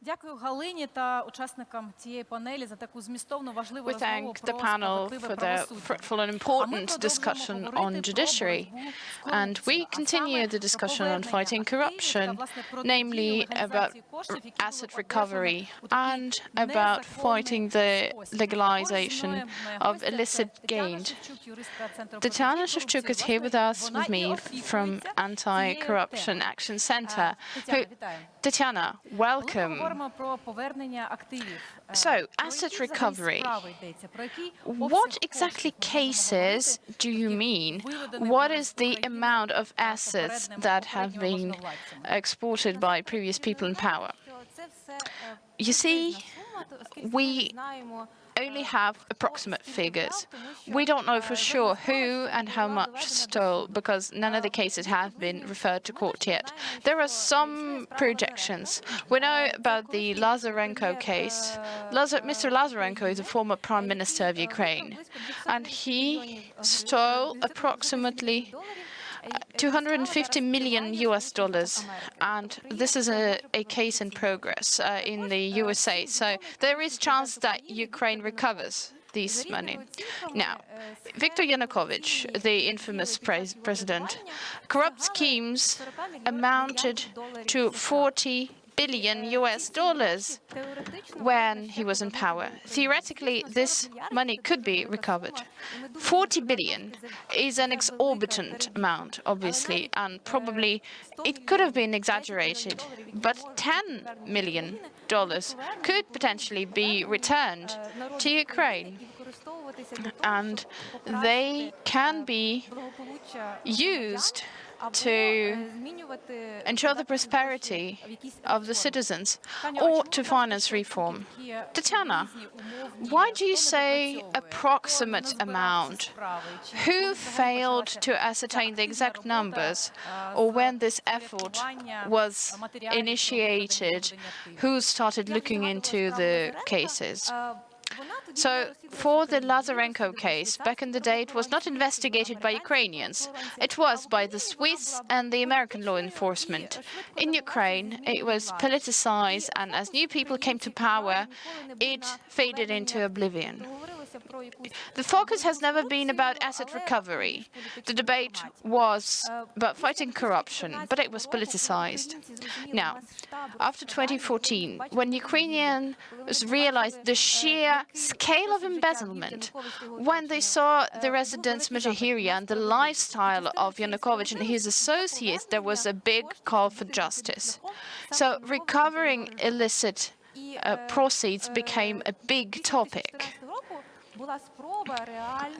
We thank the panel for the fruitful and important discussion on judiciary. And we continue the discussion on fighting corruption, namely about asset recovery and about fighting the legalization of illicit gain. Tatiana Shevchuk is here with us, with me, from Anti-Corruption Action Center. Tatiana, welcome. So, asset recovery. What exactly cases do you mean? What is the amount of assets that have been exported by previous people in power? You see, we only have approximate figures. We don't know for sure who and how much stole, because none of the cases have been referred to court yet. There are some projections. We know about the Lazarenko case. Mr. Lazarenko is a former prime minister of Ukraine, and he stole approximately $250 million, and this is a case in progress in the USA. So there is chance that Ukraine recovers this money. Now, Viktor Yanukovych, the infamous president, corrupt schemes amounted to $40 billion when he was in power. Theoretically, this money could be recovered. 40 billion is an exorbitant amount, obviously, and probably it could have been exaggerated, but $10 million could potentially be returned to Ukraine, and they can be used to ensure the prosperity of the citizens or to finance reform. Tatiana, why do you say approximate amount? Who failed to ascertain the exact numbers, or when this effort was initiated, who started looking into the cases? So, for the Lazarenko case, back in the day, it was not investigated by Ukrainians. It was by the Swiss and the American law enforcement. In Ukraine, it was politicized, and as new people came to power, it faded into oblivion. The focus has never been about asset recovery. The debate was about fighting corruption, but it was politicized. Now, after 2014, when Ukrainians realized the sheer scale of embezzlement, when they saw the residence Mejahiria and the lifestyle of Yanukovych and his associates, there was a big call for justice. So recovering illicit proceeds became a big topic.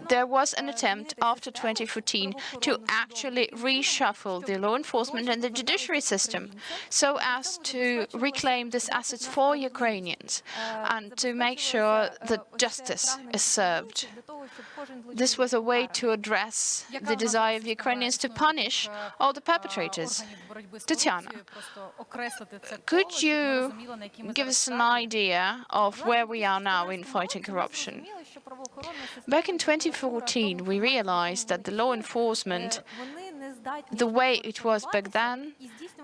There was an attempt after 2014 to actually reshuffle the law enforcement and the judiciary system so as to reclaim these assets for Ukrainians and to make sure that justice is served. This was a way to address the desire of Ukrainians to punish all the perpetrators. Tatiana, could you give us an idea of where we are now in fighting corruption? Back in 2014, we realized that the law enforcement, the way it was back then,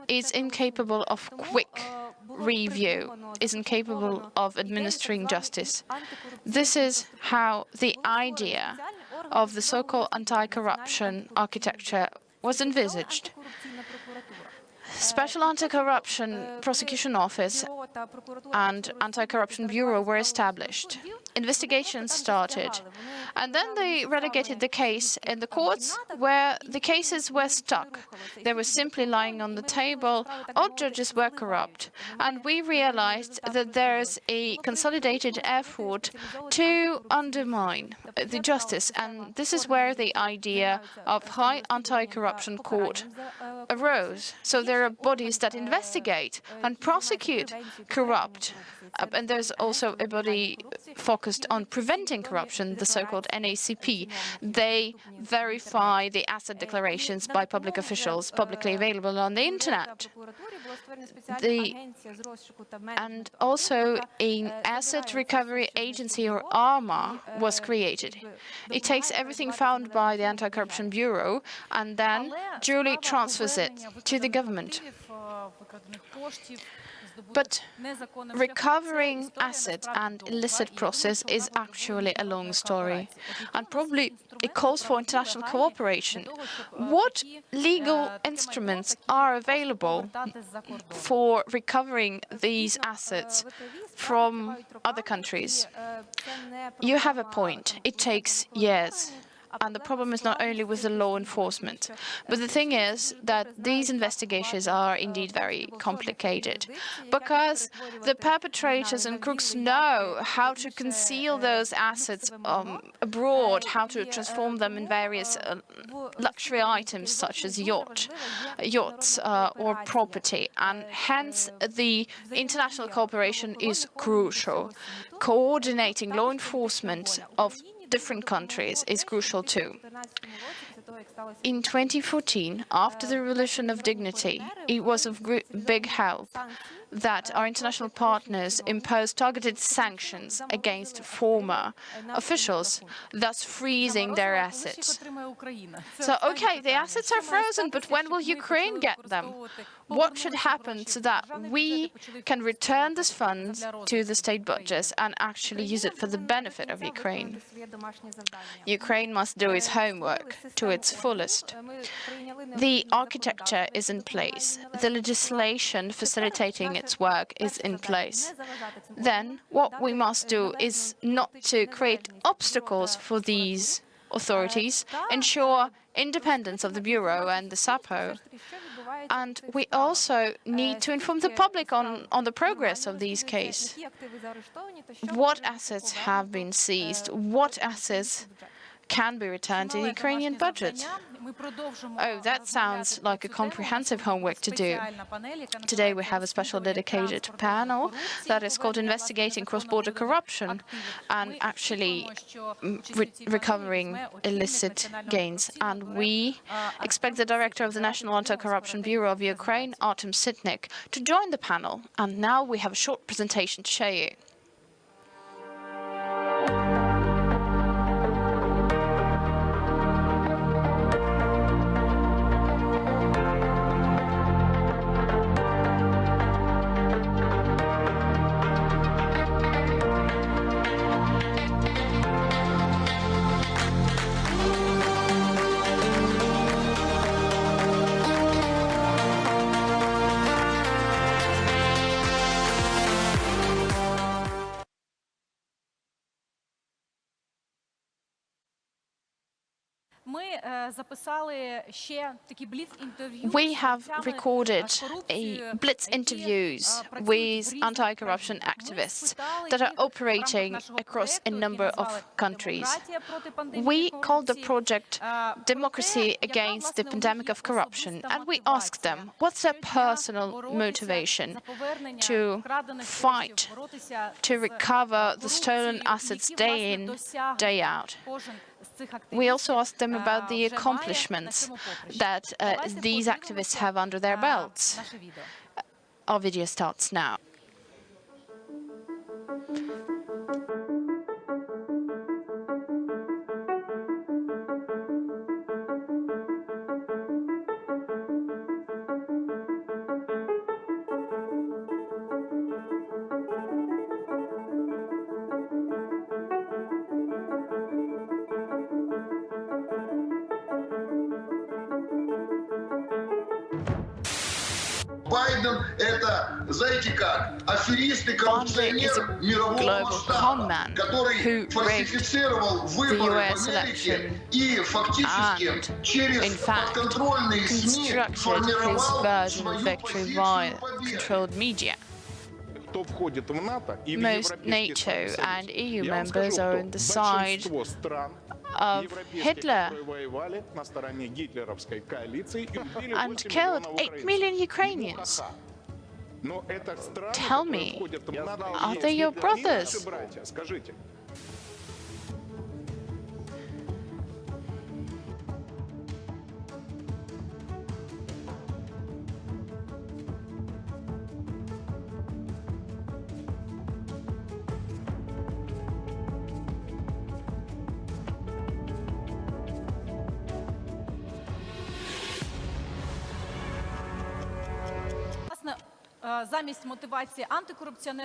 is incapable of quick review, is incapable of administering justice. This is how the idea of the so-called anti-corruption architecture was envisaged. Special Anti-Corruption Prosecution Office and Anti-Corruption Bureau were established. Investigations started, and then they relegated the case in the courts where the cases were stuck. They were simply lying on the table, all judges were corrupt, and we realized that there's a consolidated effort to undermine the justice, and this is where the idea of High Anti-Corruption Court arose. So there are bodies that investigate and prosecute corrupt, and there's also a body focused on preventing corruption, the so-called NACP. They verify the asset declarations by public officials, publicly available on the internet. And also an asset recovery agency, or ARMA, was created. It takes everything found by the Anti-Corruption Bureau and then duly transfers it to the government. But recovering assets and illicit process is actually a long story, and probably it calls for international cooperation. What legal instruments are available for recovering these assets from other countries? You have a point. It takes years. And the problem is not only with the law enforcement. But the thing is that these investigations are indeed very complicated, because the perpetrators and crooks know how to conceal those assets abroad, how to transform them in various luxury items such as yachts or property. And hence the international cooperation is crucial. Coordinating law enforcement of different countries is crucial too. In 2014, after the Revolution of Dignity, it was of big help that our international partners imposed targeted sanctions against former officials, thus freezing their assets. So, okay, the assets are frozen, but when will Ukraine get them? What should happen so that we can return these funds to the state budgets and actually use it for the benefit of Ukraine? Ukraine must do its homework to its fullest. The architecture is in place. The legislation facilitating its work is in place. Then what we must do is not to create obstacles for these authorities, ensure independence of the Bureau and the SAPO. And we also need to inform the public on the progress of these cases. What assets have been seized? What assets can be returned to the Ukrainian budget? Oh, that sounds like a comprehensive homework to do. Today we have a special dedicated panel that is called Investigating Cross-Border Corruption and actually recovering illicit gains. And we expect the director of the National Anti-Corruption Bureau of Ukraine, Artem Sitnik, to join the panel. And now we have a short presentation to show you. We have recorded blitz interviews with anti-corruption activists that are operating across a number of countries. We called the project Democracy Against the Pandemic of Corruption, and we asked them what's their personal motivation to fight, to recover the stolen assets day in, day out. We also asked them about the accomplishments that these activists have under their belts. Our video starts now. Байден – это, знаете как, аферист и коррупционер мирового масштаба, который фальсифицировал выборы в Америке и фактически через подконтрольные СМИ формировал свою позицию. Most NATO and EU members are on the side of Hitler and killed 8 million Ukrainians. Tell me, are they your brothers?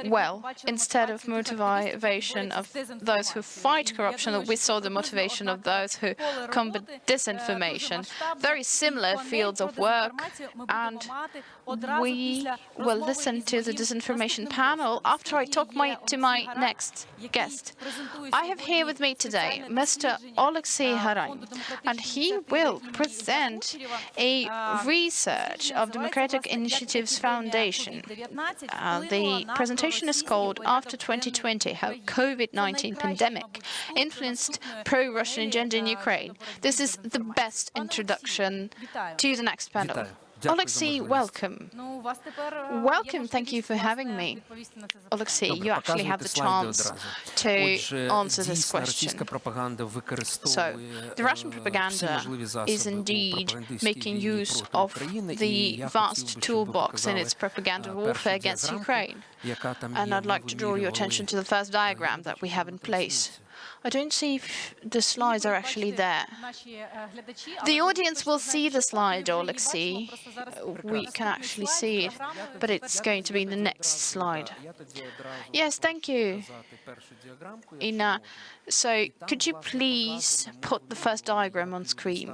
Well, instead of motivation of those who fight corruption, we saw the motivation of those who combat disinformation. Very similar fields of work, and we will listen to the disinformation panel after I talk to my next guest. I have here with me today Mr. Olexiy Haran, and he will present a research of Democratic Initiatives Foundation. The presentation is called After 2020, How COVID-19 Pandemic Influenced Pro-Russian Agenda in Ukraine. This is the best introduction to the next panel. Olexiy, welcome. Welcome, thank you for having me. Olexiy, you actually have the chance to answer this question. So, the Russian propaganda is indeed making use of the vast toolbox in its propaganda warfare against Ukraine. And I'd like to draw your attention to the first diagram that we have in place. I don't see if the slides are actually there. The audience will see the slide, Olexiy. We can actually see it, but it's going to be the next slide. Yes, thank you, Ina. So, could you please put the first diagram on screen?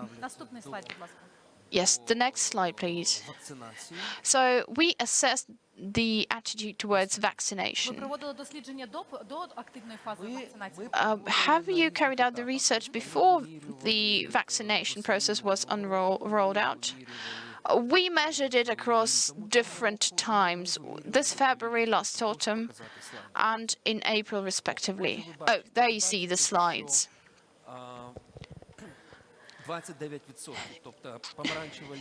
Yes, the next slide, please. So, we assessed the attitude towards vaccination. Have you carried out the research before the vaccination process was rolled out? We measured it across different times, this February, last autumn, and in April, respectively. Oh, there you see the slides.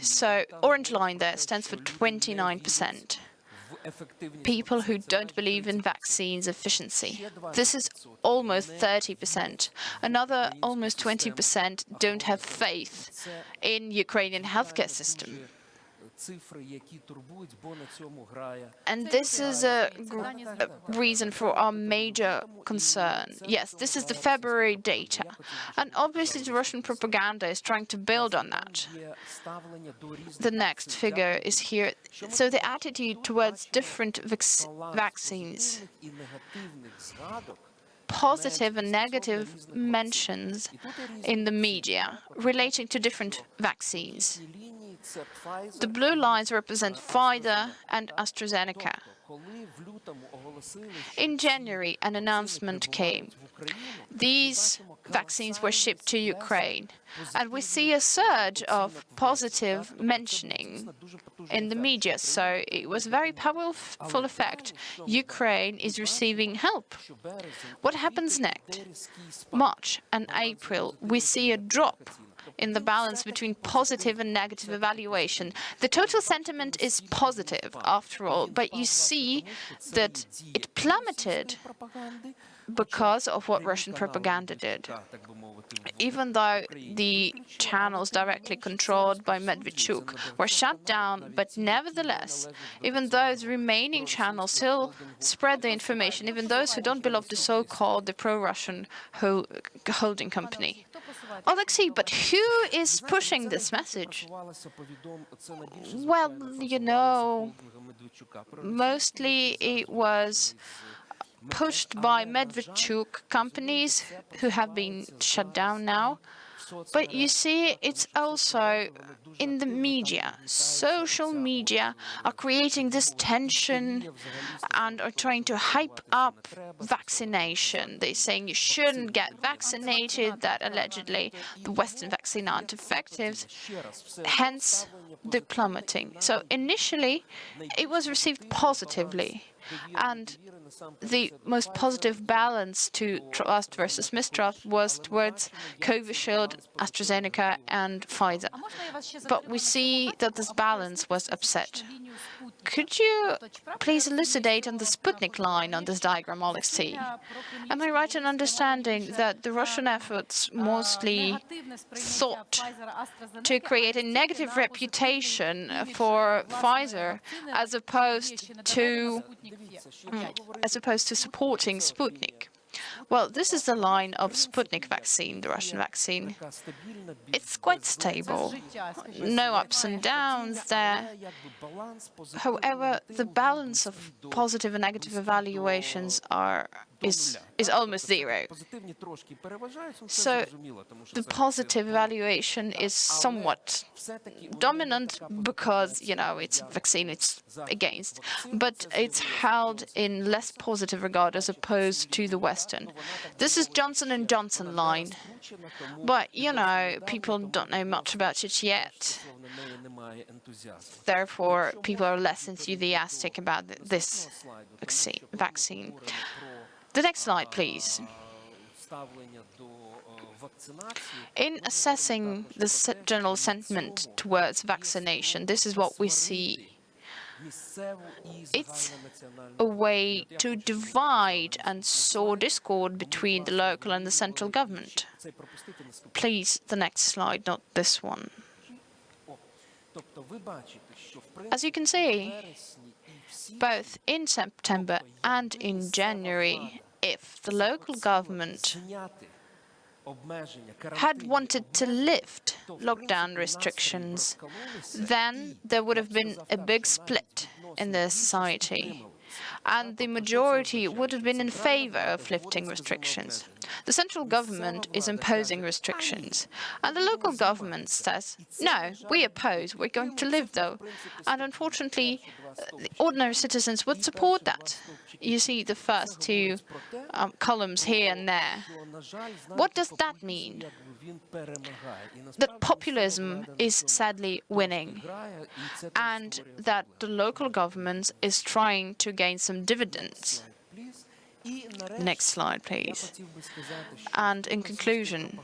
So, orange line there stands for 29%. People who don't believe in vaccines' efficiency. This is almost 30%. Another almost 20% don't have faith in Ukrainian healthcare system. And this is a reason for our major concern. Yes, this is the February data. And obviously the Russian propaganda is trying to build on that. The next figure is here. So the attitude towards different vaccines. Positive and negative mentions in the media relating to different vaccines. The blue lines represent Pfizer and AstraZeneca. In January, an announcement came. These vaccines were shipped to Ukraine, and we see a surge of positive mentioning in the media. So it was a very powerful effect. Ukraine is receiving help. What happens next? March and April, we see a drop in the balance between positive and negative evaluation. The total sentiment is positive, after all, but you see that it plummeted because of what Russian propaganda did. Even though the channels directly controlled by Medvedchuk were shut down, but nevertheless, even those remaining channels still spread the information, even those who don't belong to so-called the pro-Russian holding company. Olexiy, but who is pushing this message? Well, you know, mostly it was pushed by Medvedchuk companies who have been shut down now. But you see, it's also in the media. Social media are creating this tension and are trying to hype up vaccination. They're saying you shouldn't get vaccinated, that allegedly the Western vaccines aren't effective, hence the plummeting. So initially, it was received positively. And the most positive balance to trust versus mistrust was towards Covishield, AstraZeneca, and Pfizer. But we see that this balance was upset. Could you please elucidate on the Sputnik line on this diagram, Olexiy? Am I right in understanding that the Russian efforts mostly sought to create a negative reputation for Pfizer as opposed to supporting Sputnik? Well, this is the line of Sputnik vaccine, the Russian vaccine. It's quite stable, no ups and downs there. However, the balance of positive and negative evaluations is almost zero. So the positive evaluation is somewhat dominant because, you know, it's a vaccine it's against, but it's held in less positive regard as opposed to the Western. This is Johnson & Johnson line, but, you know, people don't know much about it yet. Therefore, people are less enthusiastic about this vaccine. The next slide, please. In assessing the general sentiment towards vaccination, this is what we see. It's a way to divide and sow discord between the local and the central government. Please, the next slide, not this one. As you can see, both in September and in January, if the local government had wanted to lift lockdown restrictions, then there would have been a big split in the society, and the majority would have been in favor of lifting restrictions. The central government is imposing restrictions, and the local government says, no, we oppose, we're going to live though. And unfortunately, the ordinary citizens would support that. You see the first two columns here and there. What does that mean? That populism is sadly winning, and that the local government is trying to gain some dividends. Next slide, please. And in conclusion,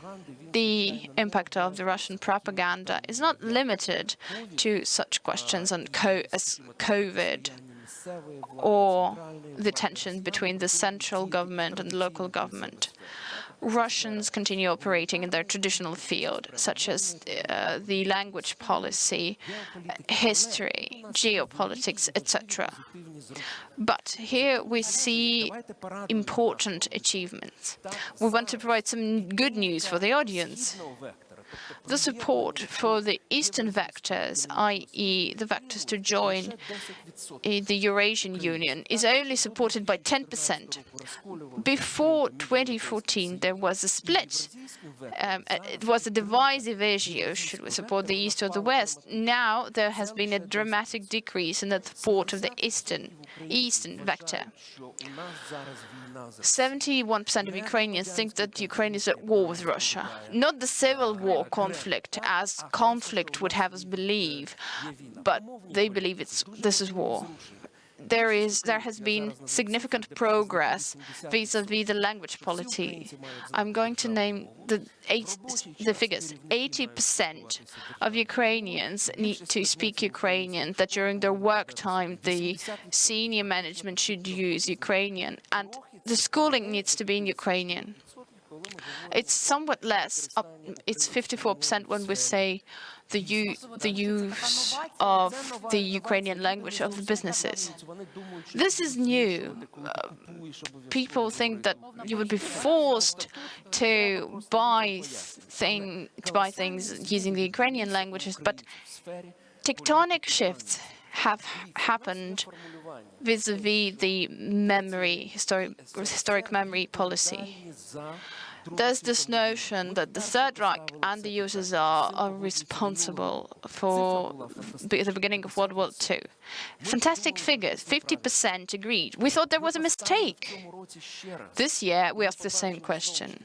the impact of the Russian propaganda is not limited to such questions as COVID or the tension between the central government and the local government. Russians continue operating in their traditional field, such as the language policy, history, geopolitics, etc. But here we see important achievements. We want to provide some good news for the audience. The support for the Eastern vectors, i.e. the vectors to join the Eurasian Union, is only supported by 10%. Before 2014, there was a split. It was a divisive issue, should we support the East or the West? Now there has been a dramatic decrease in the support of the Eastern vector. 71% of Ukrainians think that Ukraine is at war with Russia. Not the civil war conflict, as conflict would have us believe, but they believe this is war. There has been significant progress vis-à-vis the language policy. I'm going to name the figures. 80% of Ukrainians need to speak Ukrainian, that during their work time the senior management should use Ukrainian, and the schooling needs to be in Ukrainian. It's somewhat less, it's 54% when we say the use of the Ukrainian language of the businesses. This is new. People think that you would be forced to buy things using the Ukrainian languages, but tectonic shifts have happened vis-à-vis the historic memory policy. There's this notion that the Third Reich and the USSR are responsible for the beginning of World War II. Fantastic figures, 50% agreed. We thought there was a mistake. This year, we asked the same question.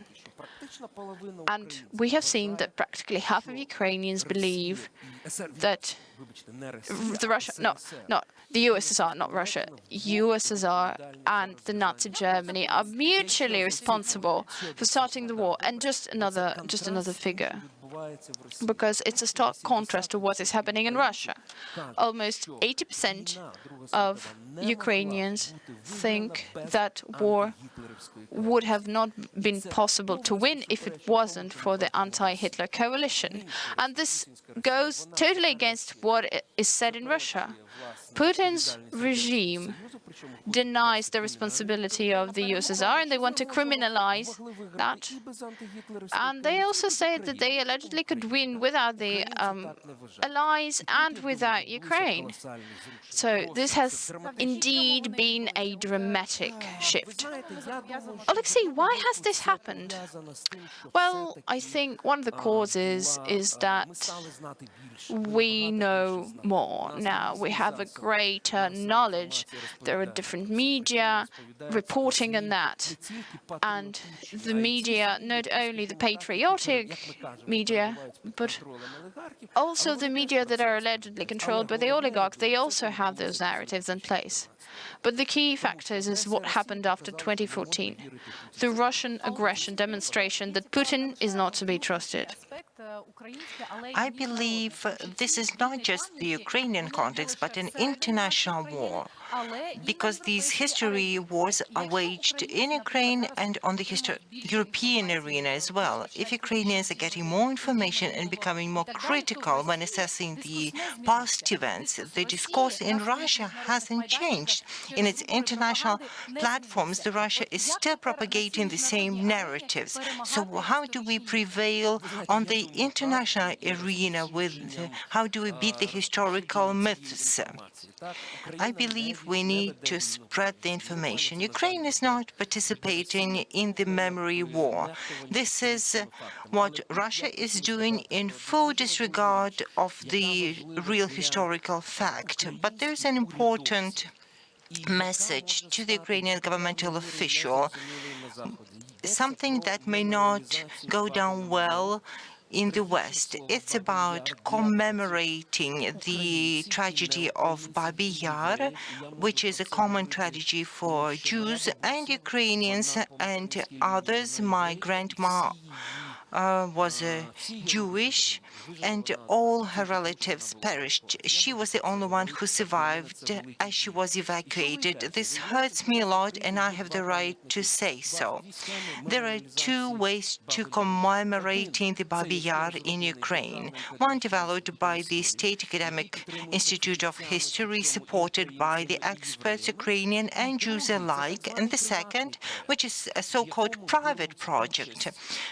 And we have seen that practically half of Ukrainians believe that the USSR, not Russia, USSR and the Nazi Germany are mutually responsible for starting the war. And just another figure, because it's a stark contrast to what is happening in Russia. Almost 80% of Ukrainians think that war would have not been possible to win if it wasn't for the anti-Hitler coalition. And this goes totally against what is said in Russia. Putin's regime denies the responsibility of the USSR, and they want to criminalize that. And they also say that they allegedly could win without the allies and without Ukraine. So this has indeed been a dramatic shift. Oleksiy, why has this happened? Well, I think one of the causes is that we know more now. We have a greater knowledge. There are different media reporting on that. And the media, not only the patriotic media, but also the media that are allegedly controlled by the oligarchs, they also have those narratives in place. But the key factors is what happened after 2014, the Russian aggression demonstration that Putin is not to be trusted. I believe this is not just the Ukrainian context, but an international war, because these history wars are waged in Ukraine and on the European arena as well. If Ukrainians are getting more information and becoming more critical when assessing the past events, the discourse in Russia hasn't changed. In its international platforms, Russia is still propagating the same narratives. So how do we prevail on the international arena how do we beat the historical myths? I believe we need to spread the information. Ukraine is not participating in the memory war. This is what Russia is doing in full disregard of the real historical fact. But there's an important message to the Ukrainian governmental official, something that may not go down well in the West. It's about commemorating the tragedy of Babi Yar, which is a common tragedy for Jews and Ukrainians and others. My grandma was Jewish, and all her relatives perished. She was the only one who survived as she was evacuated. This hurts me a lot, and I have the right to say so. There are two ways to commemorating the Babi Yar in Ukraine. One developed by the State Academic Institute of History, supported by the experts, Ukrainian and Jews alike, and the second, which is a so-called private project,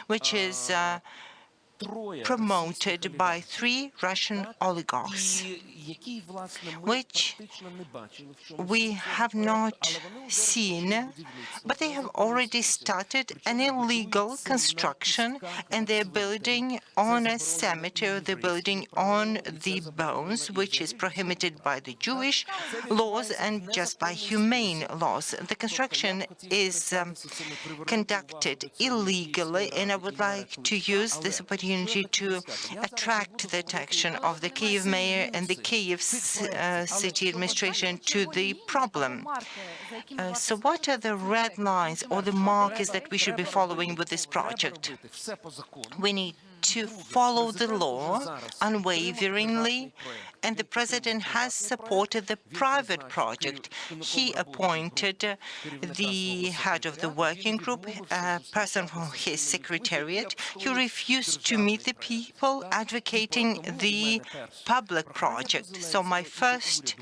which is promoted by 3 Russian oligarchs, which we have not seen, but they have already started an illegal construction, and they're building on a cemetery, they're building on the bones, which is prohibited by the Jewish laws and just by humane laws. The construction is conducted illegally, and I would like to use this opportunity to attract the attention of the Kyiv mayor and the Kyiv city administration to the problem. So what are the red lines or the markers that we should be following with this project? We need to follow the law unwaveringly, and the president has supported the private project. He appointed the head of the working group, a person from his secretariat, who refused to meet the people advocating the public project. So my first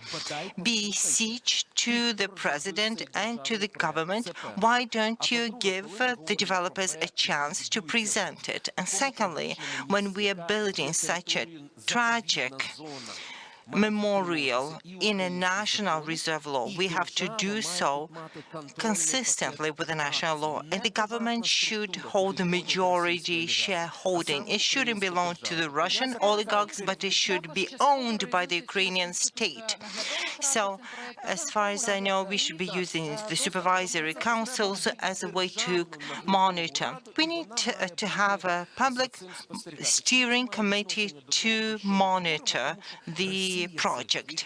beseech to the president and to the government, why don't you give the developers a chance to present it? And secondly, when we are building such a tragic memorial in a national reserve law, we have to do so consistently with the national law, and the government should hold the majority shareholding. It shouldn't belong to the Russian oligarchs, but it should be owned by the Ukrainian state. So, as far as I know, we should be using the supervisory councils as a way to monitor. We need to have a public steering committee to monitor the project.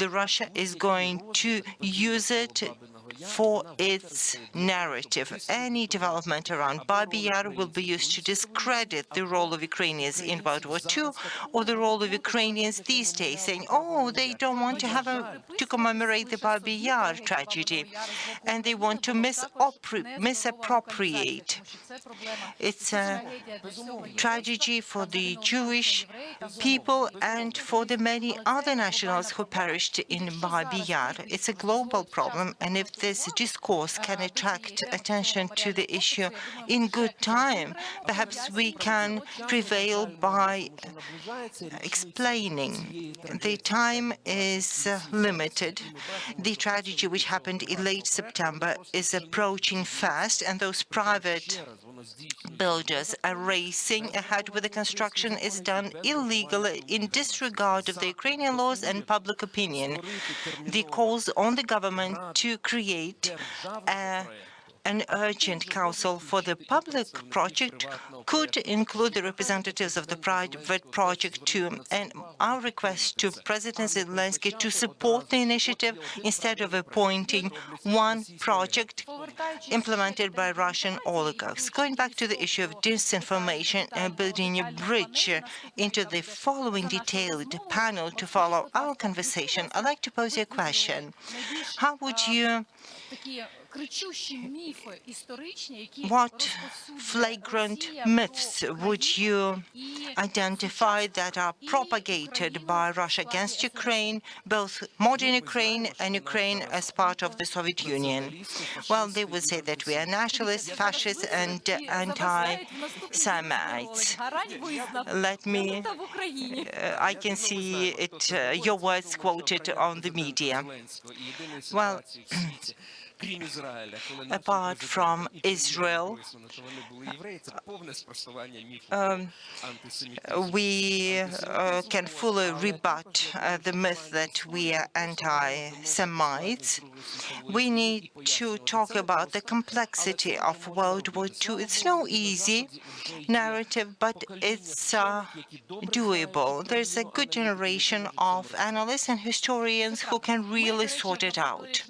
Russia is going to use it for its narrative. Any development around Babi Yar will be used to discredit the role of Ukrainians in World War II or the role of Ukrainians these days, saying, oh, they don't want to commemorate the Babi Yar tragedy, and they want to misappropriate. It's a tragedy for the Jewish people and for the many other nationals who perished in Babi Yar. It's a global problem, and if this discourse can attract attention to the issue in good time, perhaps we can prevail by explaining. The time is limited. The tragedy which happened in late September is approaching fast, and those private builders are racing ahead with the construction is done illegally in disregard of the Ukrainian laws and public opinion. The calls on the government to create an urgent council for the public project could include the representatives of the private project too, and our request to President Zelensky to support the initiative instead of appointing one project implemented by Russian oligarchs. Going back to the issue of disinformation and building a bridge into the following detailed panel to follow our conversation, I'd like to pose you a question. How would you What flagrant myths would you identify that are propagated by Russia against Ukraine, both modern Ukraine and Ukraine as part of the Soviet Union? Well, they would say that we are nationalists, fascists, and anti-Semites. Let me, I can see it, your words quoted on the media. Well, apart from Israel, we can fully rebut the myth that we are anti-Semites. We need to talk about the complexity of World War II. It's no easy narrative, but it's doable. There's a good generation of analysts and historians who can really sort it out.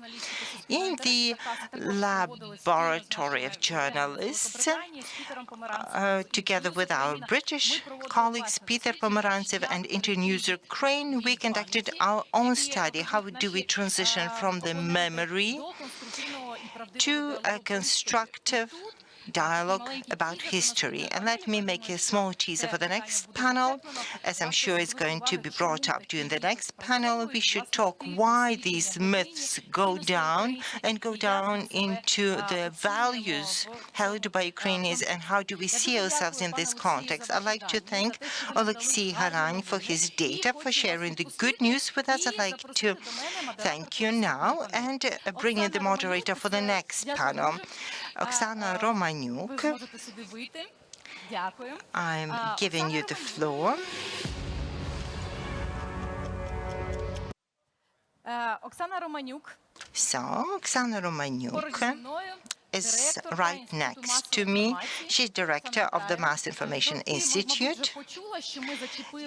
In the laboratory of journalists, together with our British colleagues, Peter Pomerantsev and Internews Ukraine, we conducted our own study. How do we transition from the memory to a constructive dialogue about history? And let me make a small teaser for the next panel. As I'm sure is going to be brought up during the next panel, we should talk why these myths go down into the values held by Ukrainians and how do we see ourselves in this context. I'd like to thank Olexiy Haran for his data, for sharing the good news with us. I'd like to thank you now and bring in the moderator for the next panel. Oksana Romaniuk, I'm giving you the floor. So, Oksana Romaniuk is right next to me. She's director of the Mass Information Institute.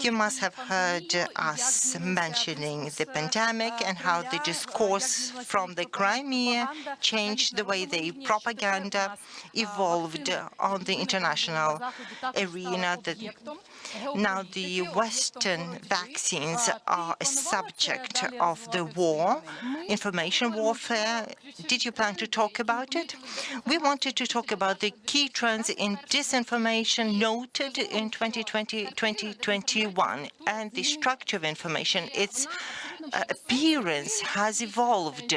You must have heard us mentioning the pandemic and how the discourse from the Crimea changed the way the propaganda evolved on the international arena. Now the Western vaccines are a subject of the war, information warfare. Did you plan to talk about it? We wanted to talk about the key trends in disinformation noted in 2020-2021 and the structure of information. Its appearance has evolved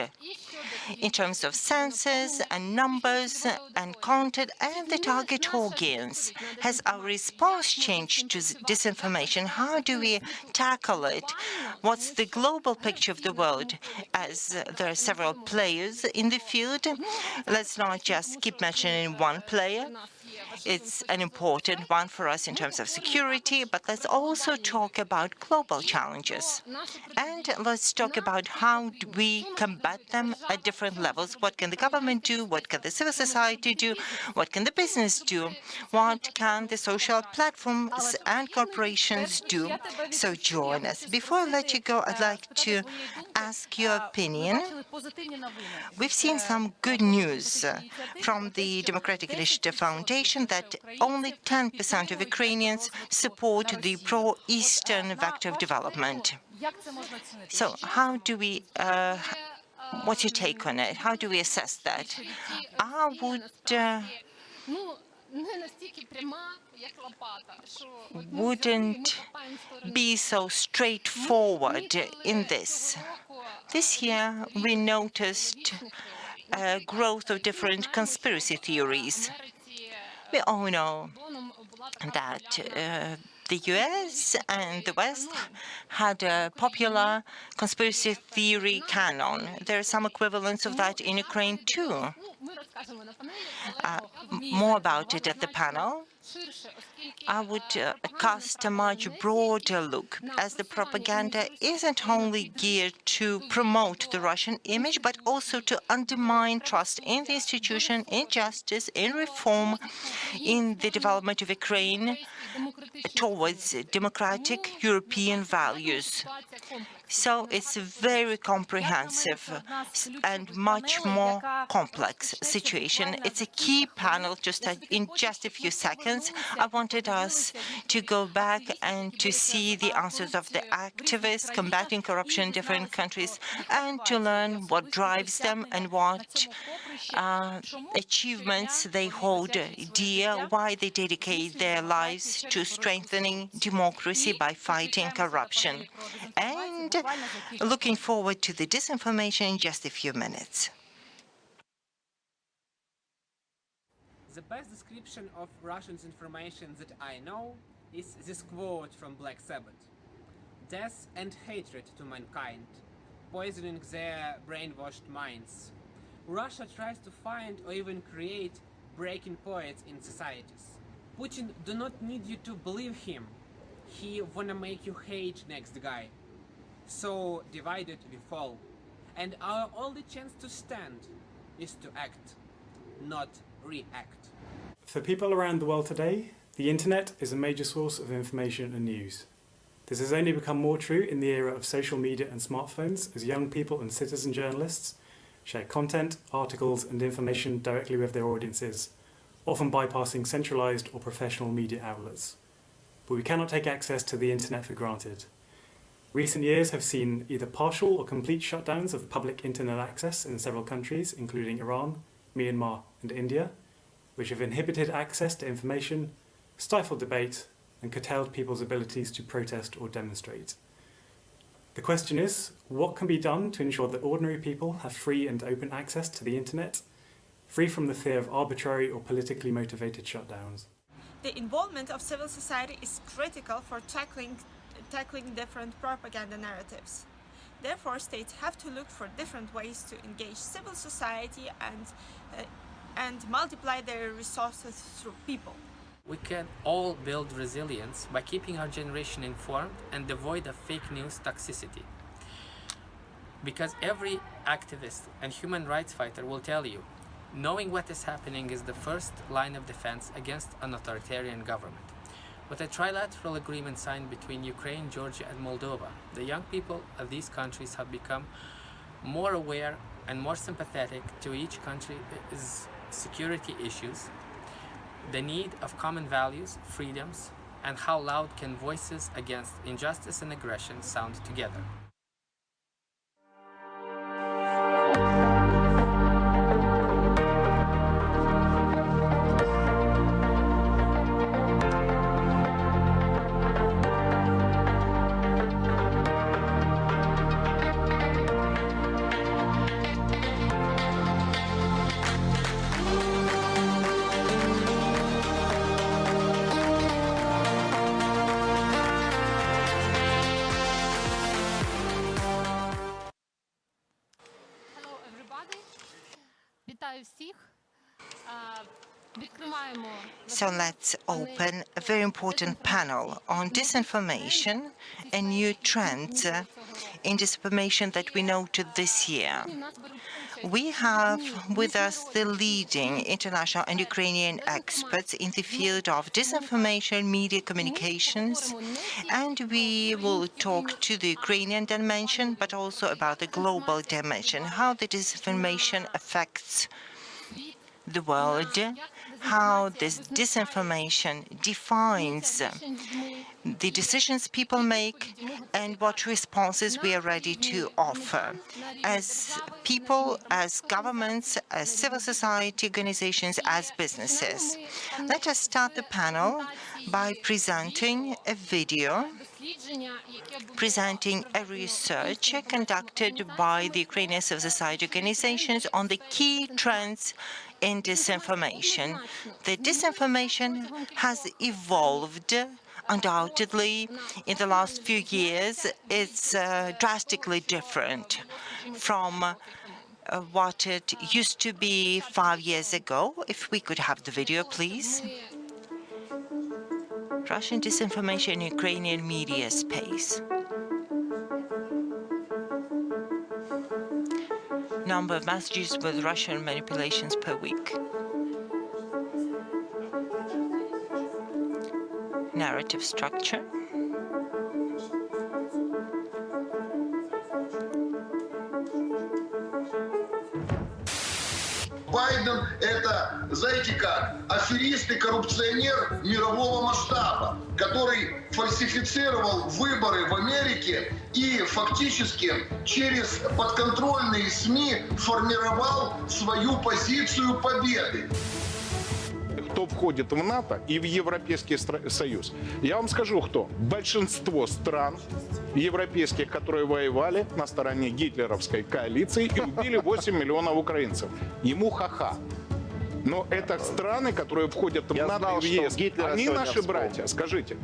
in terms of senses and numbers and content and the target audience. Has our response changed to disinformation? How do we tackle it? What's the global picture of the world? As there are several players in the field, let's not just keep mentioning one player. It's an important one for us in terms of security, but let's also talk about global challenges. And let's talk about how do we combat them at different levels. What can the government do? What can the civil society do? What can the business do? What can the social platforms and corporations do? So join us. Before I let you go, I'd like to ask your opinion. We've seen some good news from the Democratic Initiative Foundation that only 10% of Ukrainians support the pro-Eastern vector of development. So how do we, what's your take on it? How do we assess that? I wouldn't be so straightforward in this. This year, we noticed a growth of different conspiracy theories. We all know that the US and the West had a popular conspiracy theory canon. There are some equivalents of that in Ukraine, too. More about it at the panel. I would cast a much broader look, as the propaganda isn't only geared to promote the Russian image, but also to undermine trust in the institution, in justice, in reform, in the development of Ukraine towards democratic European values. So it's a very comprehensive and much more complex situation. It's a key panel. In just a few seconds, I wanted us to go back and to see the answers of the activists combating corruption in different countries and to learn what drives them and what achievements they hold dear, why they dedicate their lives to strengthening democracy by fighting corruption. And looking forward to the disinformation in just a few minutes. The best description of Russian information that I know is this quote from Black Sabbath: "Death and hatred to mankind, poisoning their brainwashed minds. Russia tries to find or even create breaking points in societies. Putin do not need you to believe him. He wanna make you hate next guy. So divided we fall. And our only chance to stand is to act, not react." For people around the world today, the internet is a major source of information and news. This has only become more true in the era of social media and smartphones as young people and citizen journalists share content, articles and information directly with their audiences, often bypassing centralised or professional media outlets. But we cannot take access to the internet for granted. Recent years have seen either partial or complete shutdowns of public internet access in several countries, including Iran, Myanmar and India, which have inhibited access to information, stifled debate and curtailed people's abilities to protest or demonstrate. The question is, what can be done to ensure that ordinary people have free and open access to the internet, free from the fear of arbitrary or politically motivated shutdowns? The involvement of civil society is critical for tackling different propaganda narratives. Therefore, states have to look for different ways to engage civil society and multiply their resources through people. We can all build resilience by keeping our generation informed and devoid of fake news toxicity. Because every activist and human rights fighter will tell you, knowing what is happening is the first line of defense against an authoritarian government. With a trilateral agreement signed between Ukraine, Georgia and Moldova, the young people of these countries have become more aware and more sympathetic to each country's security issues, the need of common values, freedoms, and how loud can voices against injustice and aggression sound together. So let's open a very important panel on disinformation and new trends in disinformation that we noted this year. We have with us the leading international and Ukrainian experts in the field of disinformation, media communications, and we will talk to the Ukrainian dimension, but also about the global dimension, how the disinformation affects the world, how this disinformation defines the decisions people make, and what responses we are ready to offer as people, as governments, as civil society organizations, as businesses. Let us start the panel by presenting a video presenting a research conducted by the Ukrainian civil society organizations on the key trends in disinformation. The disinformation has evolved undoubtedly in the last few years. It's drastically different from what it used to be 5 years ago. If we could have the video, please. Russian disinformation in Ukrainian media space. Number of messages with Russian manipulations per week. Narrative structure. Байден – это, знаете как, аферист и коррупционер мирового масштаба, который фальсифицировал выборы в Америке и фактически через подконтрольные СМИ формировал свою позицию победы. Кто входит в НАТО и в Европейский Союз. Я вам скажу, кто. Большинство стран европейских, которые воевали на стороне гитлеровской коалиции и убили 8 миллионов украинцев. Ему ха-ха. Но это страны, которые входят в НАТО и в ЕС. Они наши братья, скажите.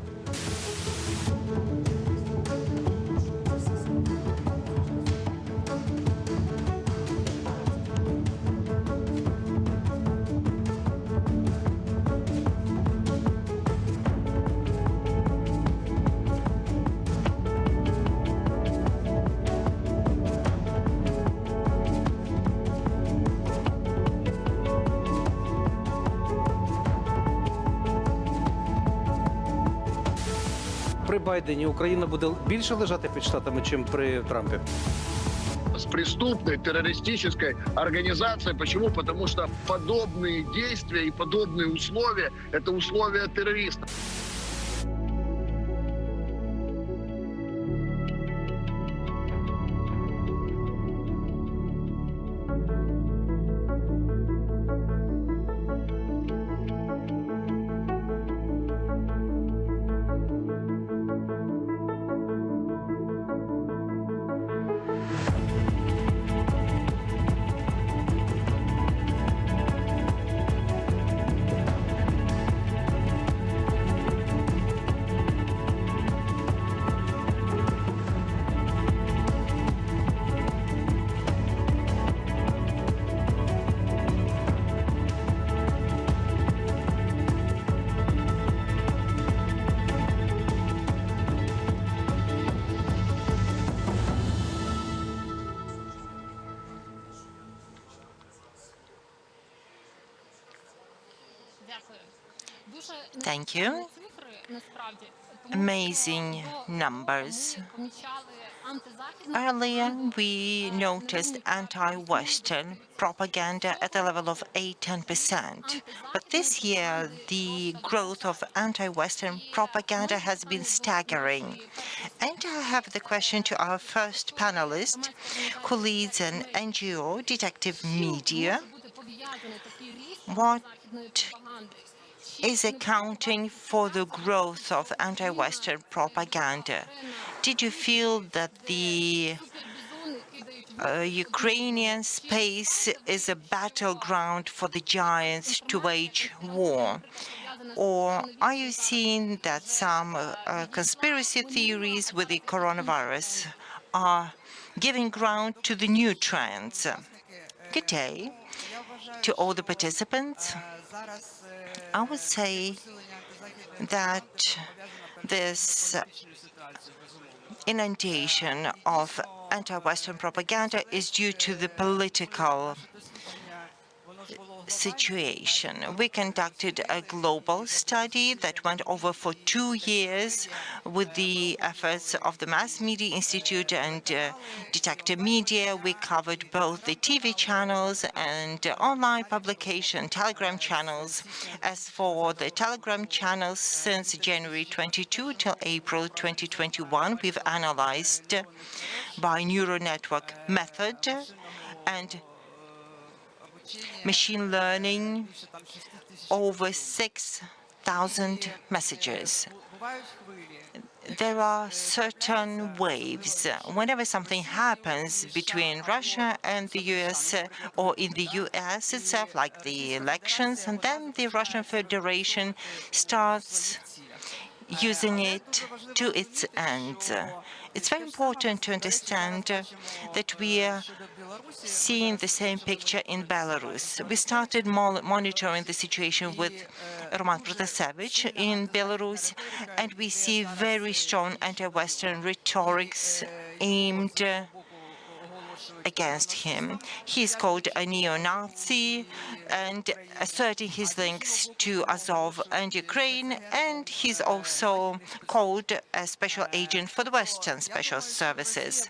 При Байдені Україна буде більше лежати під Штатами, чим при Трампі? С преступной террористической организацией. Почему? Потому что подобные действия и подобные условия – это условия террористов. Thank you. Amazing numbers. Earlier, we noticed anti-Western propaganda at the level of 8-10%. But this year, the growth of anti-Western propaganda has been staggering. And I have the question to our first panelist, who leads an NGO, Detective Media. What is accounting for the growth of anti-Western propaganda? Did you feel that the Ukrainian space is a battleground for the giants to wage war? Or are you seeing that some conspiracy theories with the coronavirus are giving ground to the new trends? Good day to all the participants. I would say that this inundation of anti-Western propaganda is due to the political situation. We conducted a global study that went over for 2 years with the efforts of the Mass Media Institute and Detector Media. We covered both the TV channels and online publication, Telegram channels. As for the Telegram channels, since January 22 till April 2021, we've analyzed by neural network method and machine learning over 6,000 messages. There are certain waves. Whenever something happens between Russia and the US or in the US itself, like the elections, and then the Russian Federation starts using it to its end. It's very important to understand that we are seeing the same picture in Belarus. We started monitoring the situation with Roman Protasevich in Belarus, and we see very strong anti-Western rhetorics aimed against him. He is called a neo-Nazi and asserting his links to Azov and Ukraine, and he's also called a special agent for the Western special services.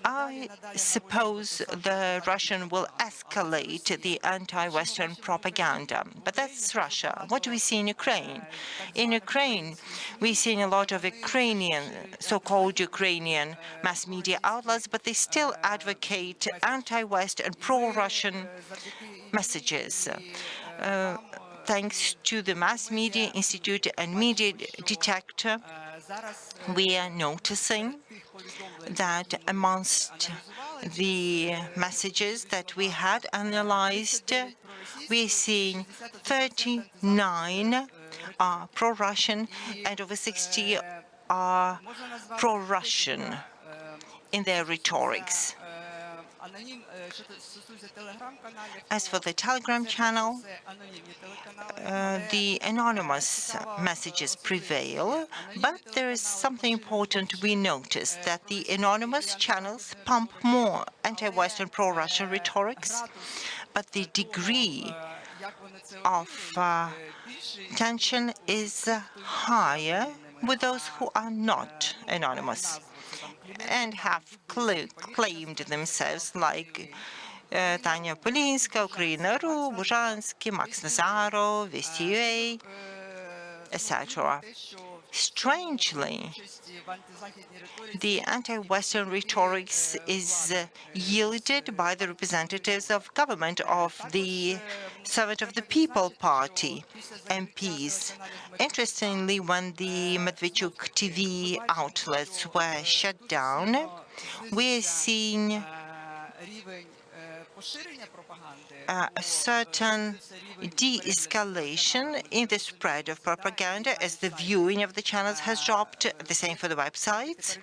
I suppose the Russian will escalate the anti-Western propaganda, but that's Russia. What do we see in Ukraine? In Ukraine, we're seeing a lot of Ukrainian, so-called Ukrainian mass media outlets, but they still advocate anti-West and pro-Russian messages. Thanks to the Mass Media Institute and Media Detector, we are noticing that amongst the messages that we had analyzed, we're seeing 39 are pro-Russian and over 60 are pro-Russian in their rhetorics. As for the Telegram channel, the anonymous messages prevail, but there is something important we noticed, that the anonymous channels pump more anti-Western pro-Russian rhetorics, but the degree of tension is higher with those who are not anonymous and have claimed themselves, like Tanya Polinska, Ukraina.ru, Buzhansky, Max Nazarov, Vesti.ua, etc. Strangely, the anti-Western rhetorics is yielded by the representatives of government of the Servant of the People Party, MPs. Interestingly, when the Medvedchuk TV outlets were shut down, we're seeing a certain de-escalation in the spread of propaganda as the viewing of the channels has dropped. The same for the websites.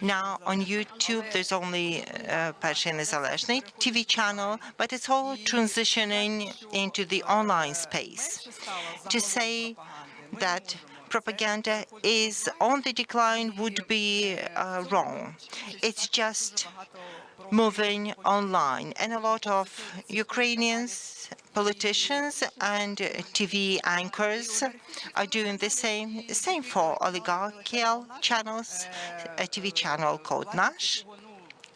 Now on YouTube, there's only Pershing Nezalezhny TV channel, but it's all transitioning into the online space. To say that propaganda is on the decline would be wrong. It's just moving online, and a lot of Ukrainians, politicians and TV anchors are doing the same. Same for oligarchical channels, a TV channel called Nash,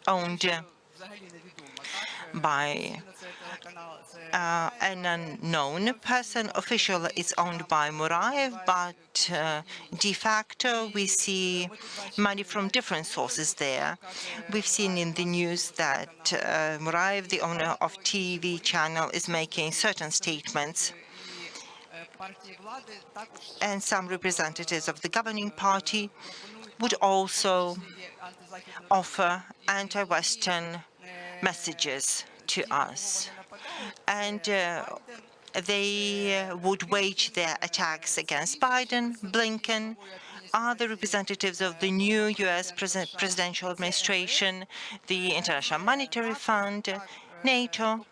owned by an unknown person. Officially, it's owned by Muraev, but de facto, we see money from different sources there. We've seen in the news that Muraev, the owner of TV channel, is making certain statements, and some representatives of the governing party would also offer anti-Western messages to us. And they would wage their attacks against Biden, Blinken, other representatives of the new U.S. presidential administration, the International Monetary Fund, NATO.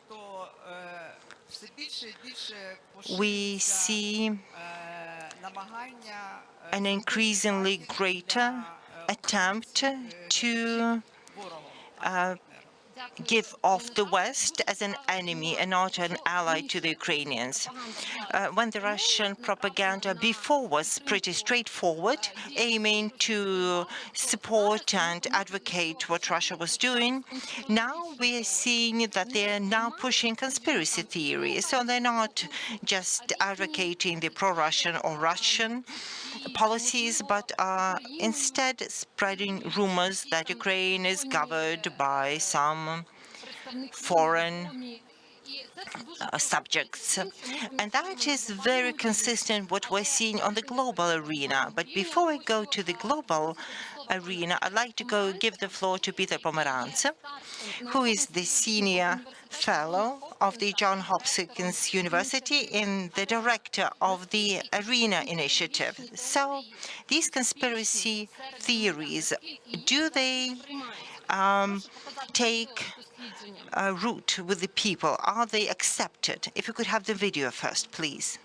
We see an increasingly greater attempt to give off the West as an enemy and not an ally to the Ukrainians. When the Russian propaganda before was pretty straightforward, aiming to support and advocate what Russia was doing, now we are seeing that they are now pushing conspiracy theories. So they're not just advocating the pro-Russian or Russian policies, but are instead spreading rumors that Ukraine is governed by some foreign subjects. And that is very consistent what we're seeing on the global arena. But before I go to the global arena, I'd like to give the floor to Peter Pomerantsev, who is the senior fellow of the Johns Hopkins University and the director of the Arena Initiative. So these conspiracy theories, do they take root with the people? Are they accepted? If you could have the video first, please.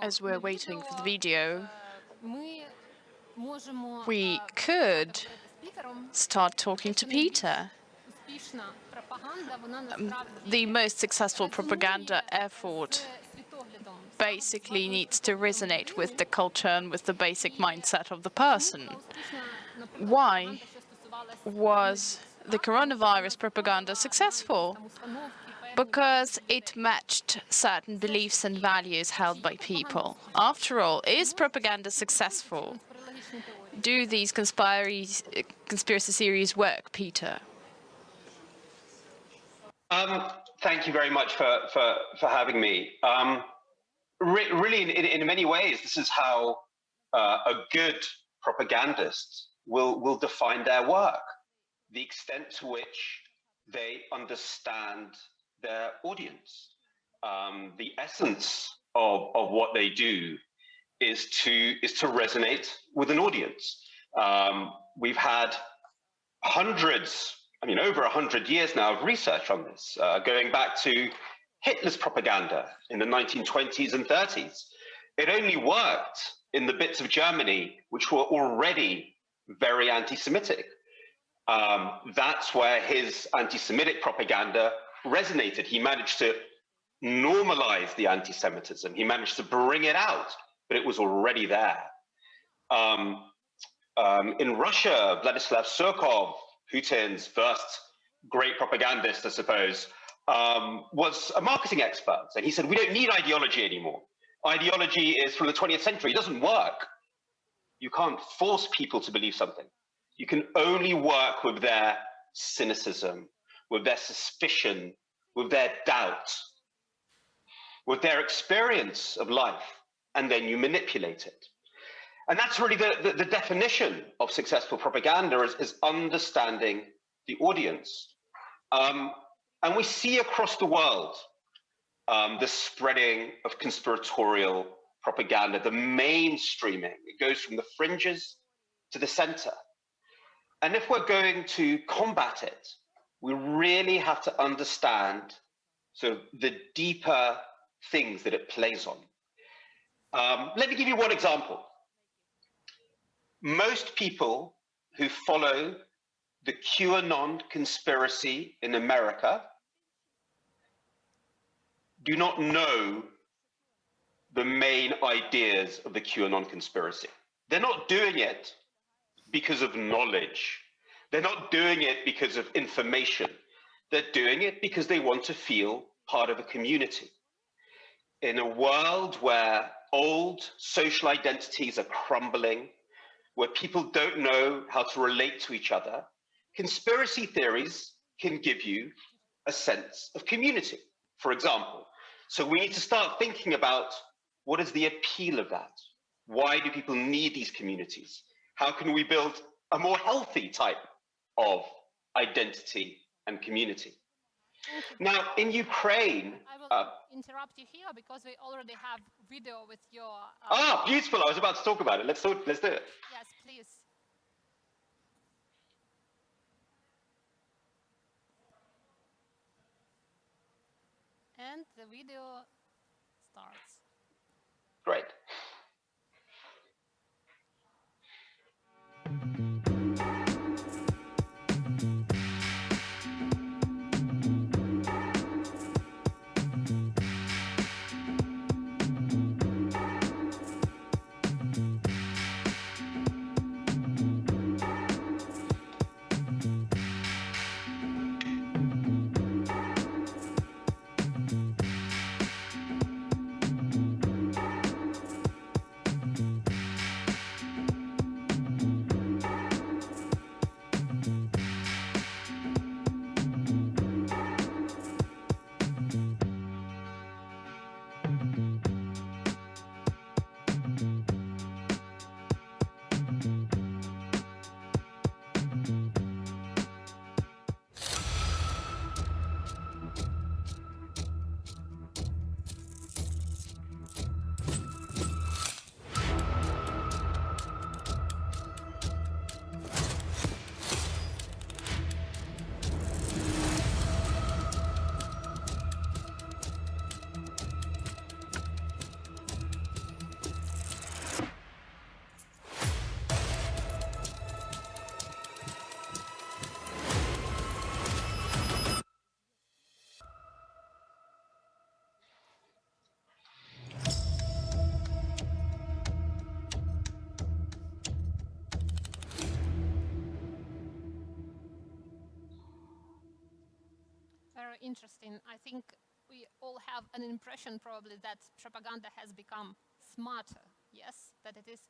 As we're waiting for the video, we could start talking to Peter. The most successful propaganda effort basically needs to resonate with the culture and with the basic mindset of the person. Why was the coronavirus propaganda successful? Because it matched certain beliefs and values held by people. After all, is propaganda successful? Do these conspiracy theories work, Peter? Thank you very much for having me. Really, in many ways, this is how a good propagandist will define their work: the extent to which they understand their audience. The essence of what they do is to resonate with an audience. We've had hundreds, over 100 years now of research on this, going back to Hitler's propaganda in the 1920s and 30s. It only worked in the bits of Germany which were already very anti-Semitic. That's where his anti-Semitic propaganda resonated. He managed to normalize the anti-Semitism. He managed to bring it out, but it was already there. In Russia, Vladislav Surkov, Putin's first great propagandist, I suppose, was a marketing expert. And he said, we don't need ideology anymore. Ideology is from the 20th century. It doesn't work. You can't force people to believe something. You can only work with their cynicism, with their suspicion, with their doubt, with their experience of life, and then you manipulate it. And that's really the definition of successful propaganda is understanding the audience. And we see across the world the spreading of conspiratorial propaganda, the mainstreaming. It goes from the fringes to the center. And if we're going to combat it, we really have to understand sort of the deeper things that it plays on. Let me give you one example. Most people who follow the QAnon conspiracy in America do not know the main ideas of the QAnon conspiracy. They're not doing it because of knowledge. They're not doing it because of information. They're doing it because they want to feel part of a community. In a world where old social identities are crumbling, where people don't know how to relate to each other, conspiracy theories can give you a sense of community, for example. So we need to start thinking about what is the appeal of that? Why do people need these communities? How can we build a more healthy type of identity and community? Now, in Ukraine... I will interrupt you here because we already have video with your... beautiful. I was about to talk about it. Let's do it. Yes, please. And the video starts. Great. interesting. I think we all have an impression probably that propaganda has become smarter, yes? That it is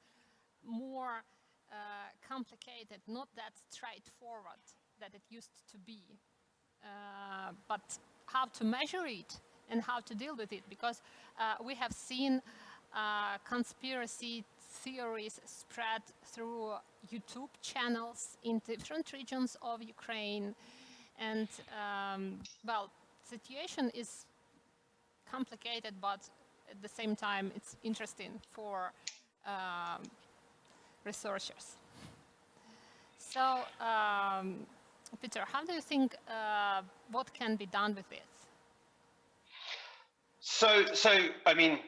more complicated, not that straightforward that it used to be. But how to measure it and how to deal with it, because we have seen conspiracy theories spread through YouTube channels in different regions of Ukraine. And, well, situation is complicated, but at the same time, it's interesting for researchers. So, Peter, how do you think, what can be done with this? So I mean,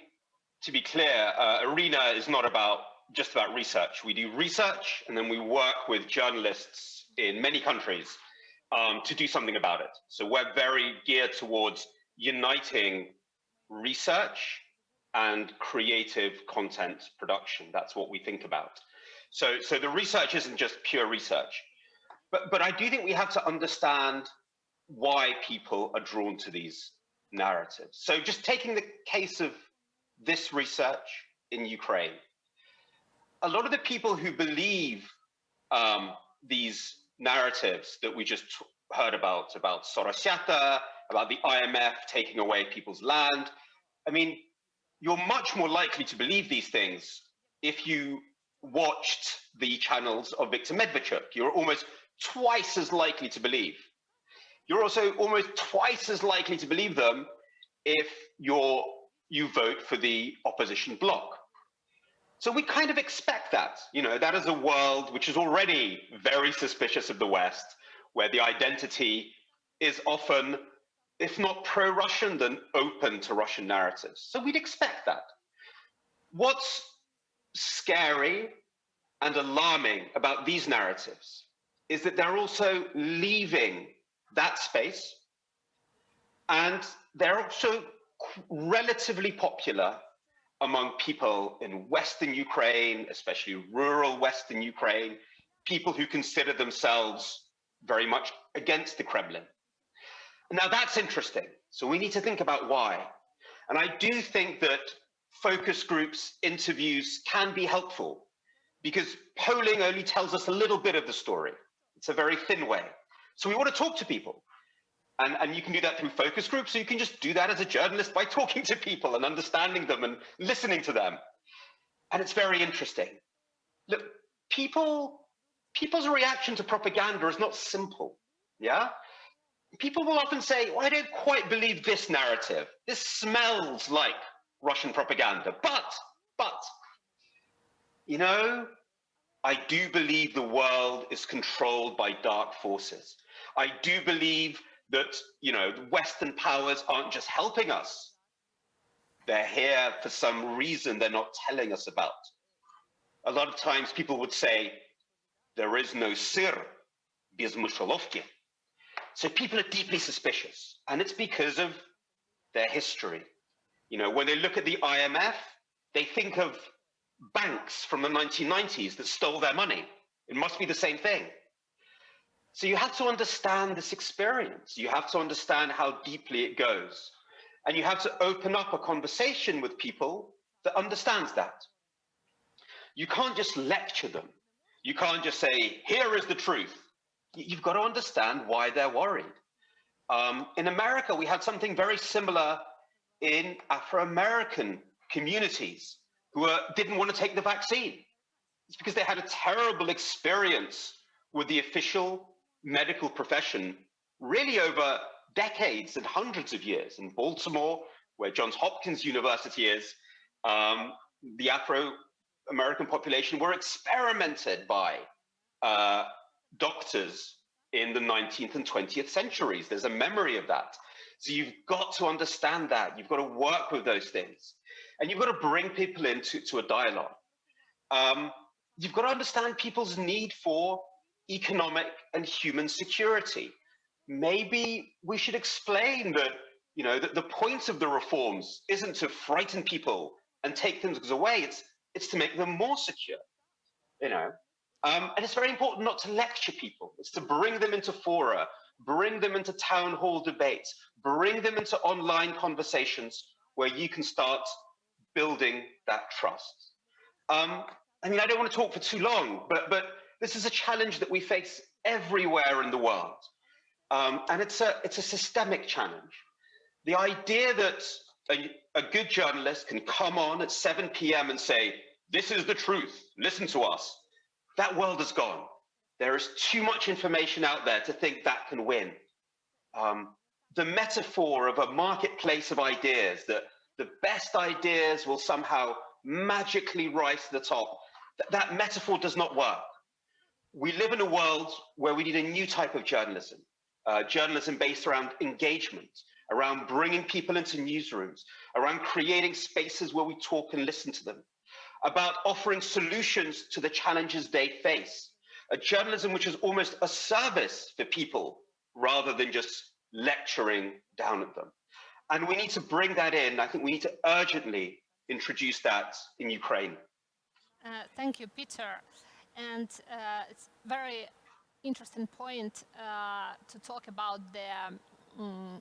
to be clear, ARENA is not just about research. We do research, and then we work with journalists in many countries to do something about it. So we're very geared towards uniting research and creative content production. That's what we think about. So the research isn't just pure research, but I do think we have to understand why people are drawn to these narratives. So just taking the case of this research in Ukraine, a lot of the people who believe these narratives that we just heard about Sorosiata, about the IMF taking away people's land, I mean, you're much more likely to believe these things if you watched the channels of Viktor Medvedchuk. You're almost twice as likely to believe. You're also almost twice as likely to believe them if you vote for the opposition bloc. So we kind of expect that. You know, that is a world which is already very suspicious of the West, where the identity is often, if not pro-Russian, then open to Russian narratives. So we'd expect that. What's scary and alarming about these narratives is that they're also leaving that space, and they're also relatively popular among people in Western Ukraine, especially rural Western Ukraine, people who consider themselves very much against the Kremlin. Now that's interesting. So we need to think about why. And I do think that focus groups, interviews can be helpful, because polling only tells us a little bit of the story. It's a very thin way. So we want to talk to people. And you can do that through focus groups, or you can just do that as a journalist by talking to people and understanding them and listening to them. And it's very interesting. Look, people's reaction to propaganda is not simple, yeah? People will often say, well, I don't quite believe this narrative. This smells like Russian propaganda, but, you know, I do believe the world is controlled by dark forces. I do believe that, you know, the Western powers aren't just helping us. They're here for some reason they're not telling us about. A lot of times people would say, there is no sir без mышеловки. So people are deeply suspicious, and it's because of their history. You know, when they look at the IMF, they think of banks from the 1990s that stole their money. It must be the same thing. So you have to understand this experience. You have to understand how deeply it goes. And you have to open up a conversation with people that understands that. You can't just lecture them. You can't just say, here is the truth. You've got to understand why they're worried. In America, we had something very similar in Afro-American communities who didn't want to take the vaccine. It's because they had a terrible experience with the official medical profession, really over decades and hundreds of years. In Baltimore, where Johns Hopkins University is, the Afro-American population were experimented by doctors in the 19th and 20th centuries. There's a memory of that. So you've got to understand that. You've got to work with those things. And you've got to bring people into a dialogue. You've got to understand people's need for economic and human security. Maybe we should explain that, you know, that the point of the reforms isn't to frighten people and take things away. It's to make them more secure, you know. And it's very important not to lecture people. It's to bring them into fora, bring them into town hall debates, bring them into online conversations where you can start building that trust. I mean, I don't want to talk for too long, but this is a challenge that we face everywhere in the world. And it's a systemic challenge. The idea that a good journalist can come on at 7 p.m. and say, this is the truth, listen to us, that world is gone. There is too much information out there to think that can win. The metaphor of a marketplace of ideas, that the best ideas will somehow magically rise to the top, that metaphor does not work. We live in a world where we need a new type of journalism, journalism based around engagement, around bringing people into newsrooms, around creating spaces where we talk and listen to them, about offering solutions to the challenges they face, a journalism which is almost a service for people rather than just lecturing down at them. And we need to bring that in. I think we need to urgently introduce that in Ukraine. Thank you, Peter. And it's a very interesting point to talk about the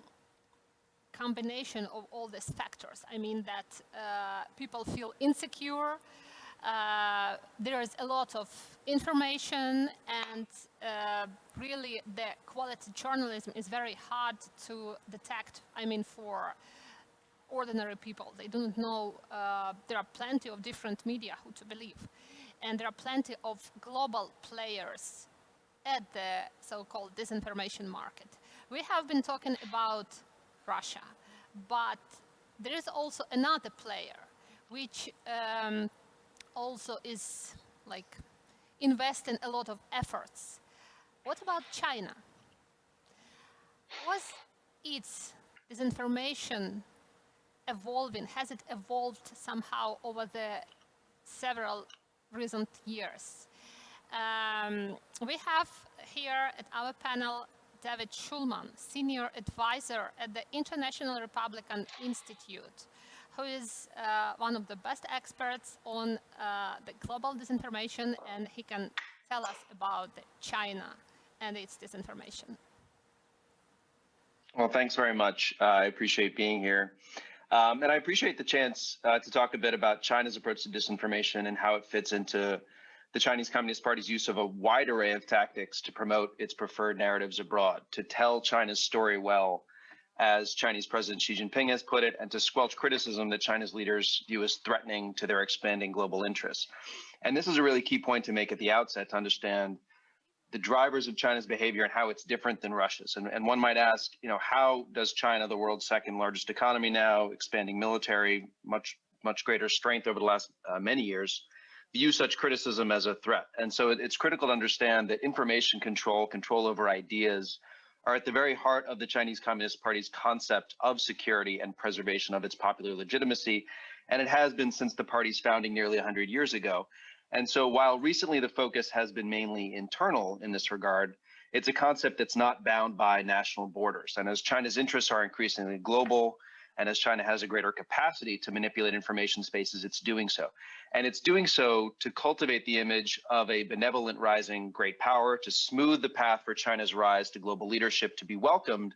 combination of all these factors. I mean that people feel insecure, there is a lot of information, and really the quality journalism is very hard to detect. I mean, for ordinary people, they don't know. There are plenty of different media who to believe, and there are plenty of global players at the so-called disinformation market. We have been talking about Russia, but there is also another player which also is like investing a lot of efforts. What about China? Was its disinformation evolving? Has it evolved somehow over the several recent years? We have here at our panel David Shullman, Senior Advisor at the International Republican Institute, who is one of the best experts on the global disinformation, and he can tell us about China and its disinformation. Well, thanks very much. I appreciate being here. And I appreciate the chance to talk a bit about China's approach to disinformation and how it fits into the Chinese Communist Party's use of a wide array of tactics to promote its preferred narratives abroad, to tell China's story well, as Chinese President Xi Jinping has put it, and to squelch criticism that China's leaders view as threatening to their expanding global interests. And this is a really key point to make at the outset, to understand the drivers of China's behavior and how it's different than Russia's. And one might ask, you know, how does China, the world's second largest economy now, expanding military, much greater strength over the last many years, view such criticism as a threat? And so it's critical to understand that information control over ideas, are at the very heart of the Chinese Communist Party's concept of security and preservation of its popular legitimacy. And it has been since the party's founding nearly 100 years ago. And so while recently the focus has been mainly internal in this regard, it's a concept that's not bound by national borders. And as China's interests are increasingly global, and as China has a greater capacity to manipulate information spaces, it's doing so. And it's doing so to cultivate the image of a benevolent rising great power, to smooth the path for China's rise to global leadership, to be welcomed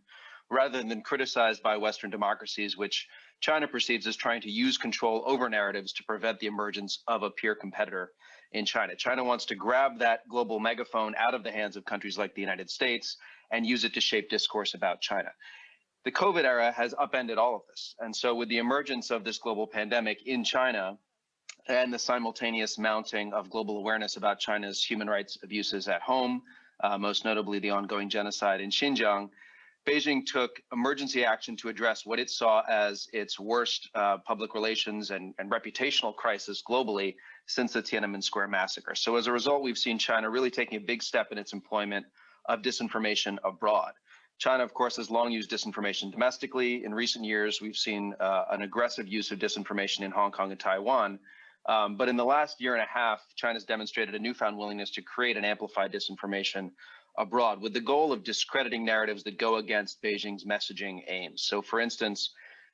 rather than criticized by Western democracies, which China perceives as trying to use control over narratives to prevent the emergence of a peer competitor in China. China wants to grab that global megaphone out of the hands of countries like the United States and use it to shape discourse about China. The COVID era has upended all of this. And so with the emergence of this global pandemic in China and the simultaneous mounting of global awareness about China's human rights abuses at home, most notably the ongoing genocide in Xinjiang, Beijing took emergency action to address what it saw as its worst public relations and reputational crisis globally since the Tiananmen Square massacre. So as a result, we've seen China really taking a big step in its employment of disinformation abroad. China, of course, has long used disinformation domestically. In recent years, we've seen an aggressive use of disinformation in Hong Kong and Taiwan. But in the last year and a half, China's demonstrated a newfound willingness to create and amplify disinformation abroad with the goal of discrediting narratives that go against Beijing's messaging aims. So, for instance,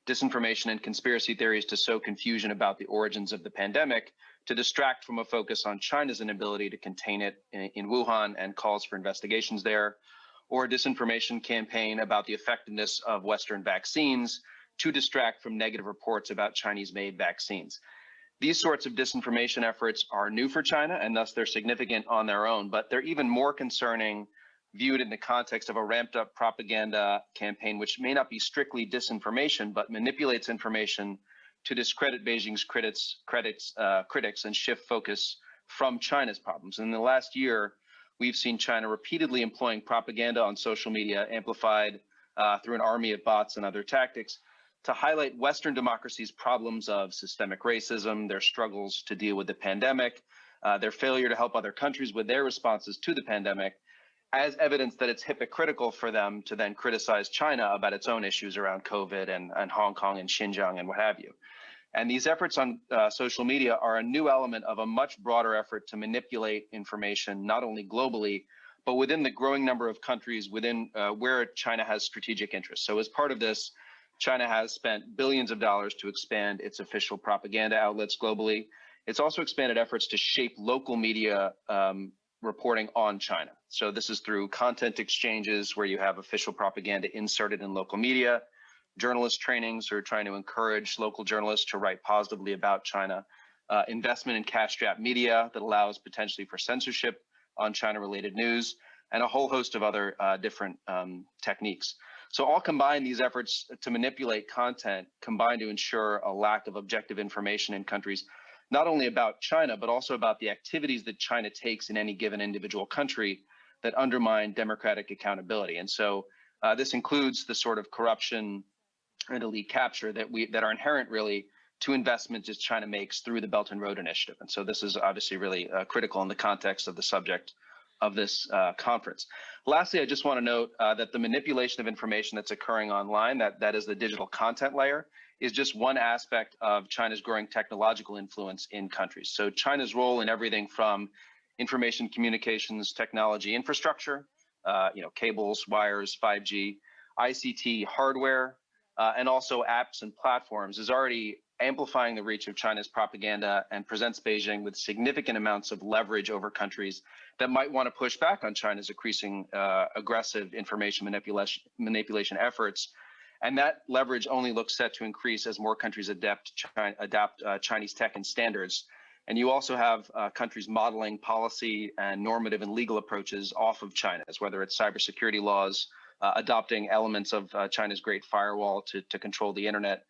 disinformation and conspiracy theories to sow confusion about the origins of the pandemic, to distract from a focus on China's inability to contain it in Wuhan and calls for investigations there, or a disinformation campaign about the effectiveness of Western vaccines to distract from negative reports about Chinese-made vaccines. These sorts of disinformation efforts are new for China, and thus they're significant on their own, but they're even more concerning viewed in the context of a ramped-up propaganda campaign, which may not be strictly disinformation, but manipulates information to discredit Beijing's critics and shift focus from China's problems. In the last year, we've seen China repeatedly employing propaganda on social media, amplified through an army of bots and other tactics, to highlight Western democracy's problems of systemic racism, their struggles to deal with the pandemic, their failure to help other countries with their responses to the pandemic, as evidence that it's hypocritical for them to then criticize China about its own issues around COVID and Hong Kong and Xinjiang and what have you. And these efforts on social media are a new element of a much broader effort to manipulate information, not only globally, but within the growing number of countries within where China has strategic interests. So as part of this, China has spent billions of dollars to expand its official propaganda outlets globally. It's also expanded efforts to shape local media reporting on China. So this is through content exchanges where you have official propaganda inserted in local media, journalist trainings who are trying to encourage local journalists to write positively about China, investment in cash-strapped media that allows potentially for censorship on China-related news, and a whole host of other different techniques. So all combined, these efforts to manipulate content combine to ensure a lack of objective information in countries, not only about China, but also about the activities that China takes in any given individual country that undermine democratic accountability. And so this includes the sort of corruption and elite capture that are inherent really to investments that China makes through the Belt and Road Initiative. And so this is obviously really critical in the context of the subject of this conference. Lastly, I just want to note that the manipulation of information that's occurring online, that is the digital content layer, is just one aspect of China's growing technological influence in countries. So China's role in everything from information communications technology infrastructure, cables, wires, 5G, ICT hardware, and also apps and platforms is already amplifying the reach of China's propaganda and presents Beijing with significant amounts of leverage over countries that might want to push back on China's increasing aggressive information manipulation efforts. And that leverage only looks set to increase as more countries adapt Chinese tech and standards. And you also have countries modeling policy and normative and legal approaches off of China's, whether it's cybersecurity laws, adopting elements of China's Great Firewall to control the internet.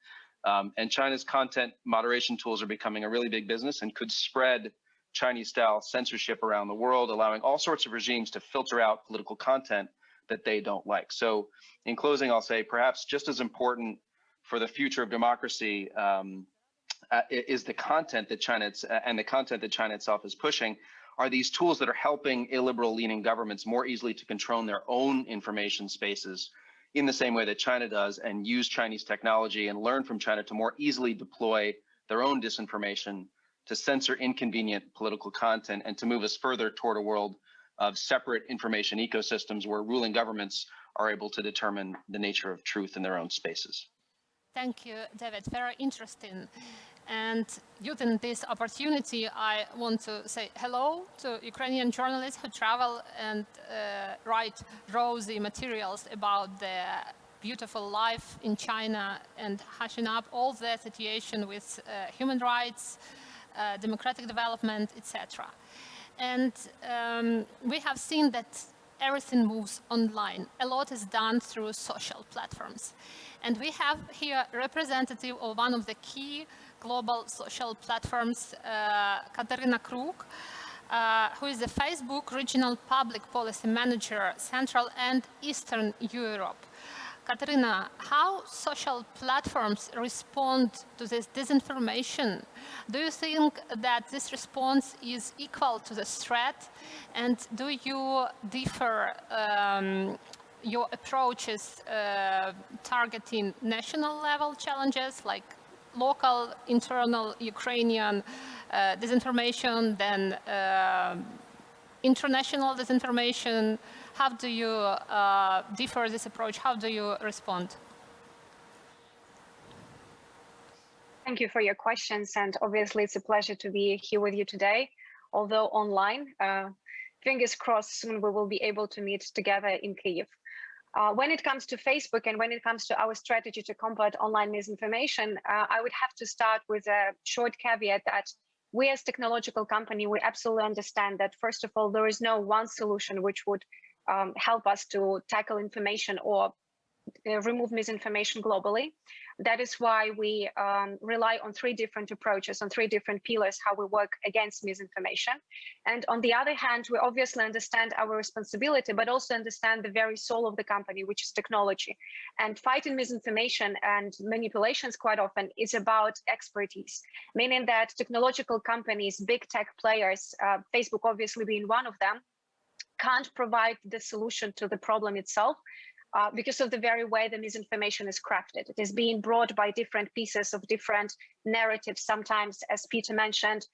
And China's content moderation tools are becoming a really big business and could spread Chinese-style censorship around the world, allowing all sorts of regimes to filter out political content that they don't like. So in closing, I'll say perhaps just as important for the future of democracy is the content that China itself is pushing are these tools that are helping illiberal leaning governments more easily to control their own information spaces in the same way that China does, and use Chinese technology and learn from China to more easily deploy their own disinformation to censor inconvenient political content and to move us further toward a world of separate information ecosystems where ruling governments are able to determine the nature of truth in their own spaces. Thank you, David. Very interesting. And using this opportunity, I want to say hello to Ukrainian journalists who travel and write rosy materials about the beautiful life in China and hashing up all the situation with human rights, democratic development, etc. And we have seen that everything moves online. A lot is done through social platforms. And we have here a representative of one of the key global social platforms, Katerina Kruk, who is the Facebook Regional Public Policy Manager, Central and Eastern Europe. Katerina, how social platforms respond to this disinformation? Do you think that this response is equal to the threat? And do you differ your approaches targeting national level challenges like local, internal Ukrainian disinformation, then international disinformation? How do you differ this approach? How do you respond? Thank you for your questions, and obviously it's a pleasure to be here with you today. Although online, fingers crossed, soon we will be able to meet together in Kyiv. When it comes to Facebook and when it comes to our strategy to combat online misinformation, I would have to start with a short caveat that we as technological company, we absolutely understand that, first of all, there is no one solution which would help us to tackle information or remove misinformation globally. That is why we rely on three different approaches, on three different pillars, how we work against misinformation. And on the other hand, we obviously understand our responsibility, but also understand the very soul of the company, which is technology. And fighting misinformation and manipulations quite often is about expertise, meaning that technological companies, big tech players, Facebook obviously being one of them, can't provide the solution to the problem itself, because of the very way the misinformation is crafted. It is being brought by different pieces of different narratives, sometimes, as Peter mentioned,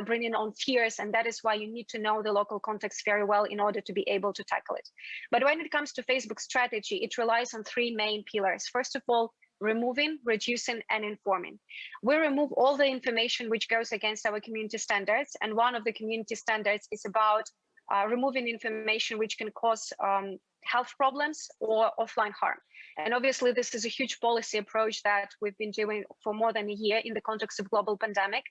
bringing on fears, and that is why you need to know the local context very well in order to be able to tackle it. But when it comes to Facebook's strategy, it relies on three main pillars. First of all, removing, reducing, and informing. We remove all the information which goes against our community standards, and one of the community standards is about removing information which can cause health problems or offline harm. And obviously, this is a huge policy approach that we've been doing for more than a year in the context of global pandemic.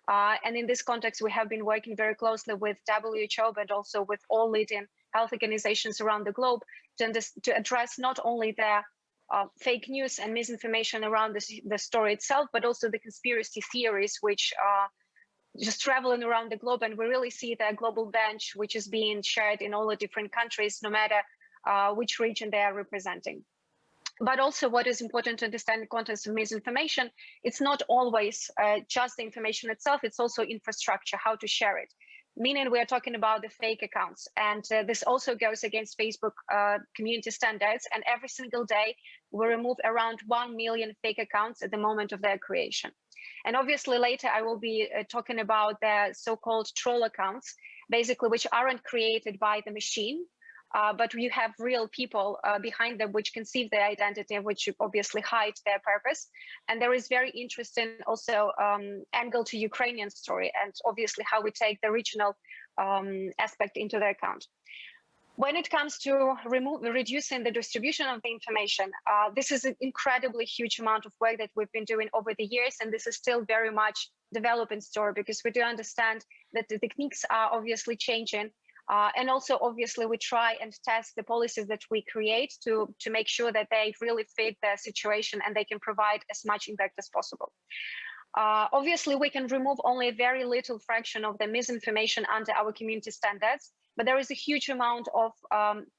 And in this context, we have been working very closely with WHO, but also with all leading health organizations around the globe to address not only the fake news and misinformation around the story itself, but also the conspiracy theories which are just traveling around the globe. And we really see the global bench, which is being shared in all the different countries, no matter which region they are representing. But also what is important to understand in the context of misinformation, it's not always just the information itself, it's also infrastructure, how to share it. Meaning we are talking about the fake accounts. And this also goes against Facebook community standards. And every single day, we remove around 1 million fake accounts at the moment of their creation. And obviously later I will be talking about the so-called troll accounts, basically which aren't created by the machine, but you have real people behind them which conceive their identity and which obviously hide their purpose. And there is very interesting also angle to Ukrainian story and obviously how we take the regional aspect into the account. When it comes to reducing the distribution of the information, this is an incredibly huge amount of work that we've been doing over the years, and this is still very much developing story because we do understand that the techniques are obviously changing. And also, obviously, we try and test the policies that we create to make sure that they really fit the situation and they can provide as much impact as possible. Obviously, we can remove only a very little fraction of the misinformation under our community standards, but there is a huge amount of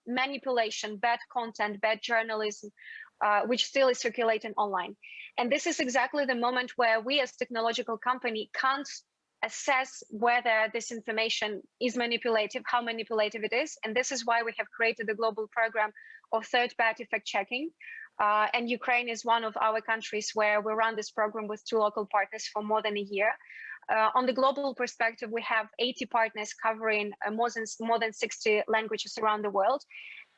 manipulation, bad content, bad journalism, which still is circulating online. And this is exactly the moment where we as technological company can't assess whether this information is manipulative, how manipulative it is. And this is why we have created a global program of third-party fact-checking. And Ukraine is one of our countries where we run this program with 2 local partners for more than a year. On the global perspective, we have 80 partners covering more than 60 languages around the world.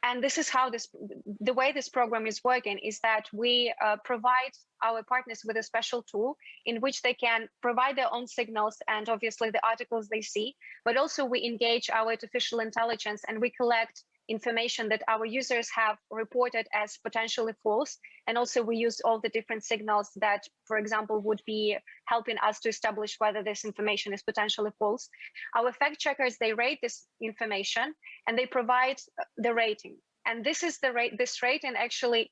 And this is how the way this program is working is that we provide our partners with a special tool in which they can provide their own signals and obviously the articles they see, but also we engage our artificial intelligence and we collect information that our users have reported as potentially false. And also we use all the different signals that, for example, would be helping us to establish whether this information is potentially false. Our fact checkers, they rate this information and they provide the rating. And this is this rating actually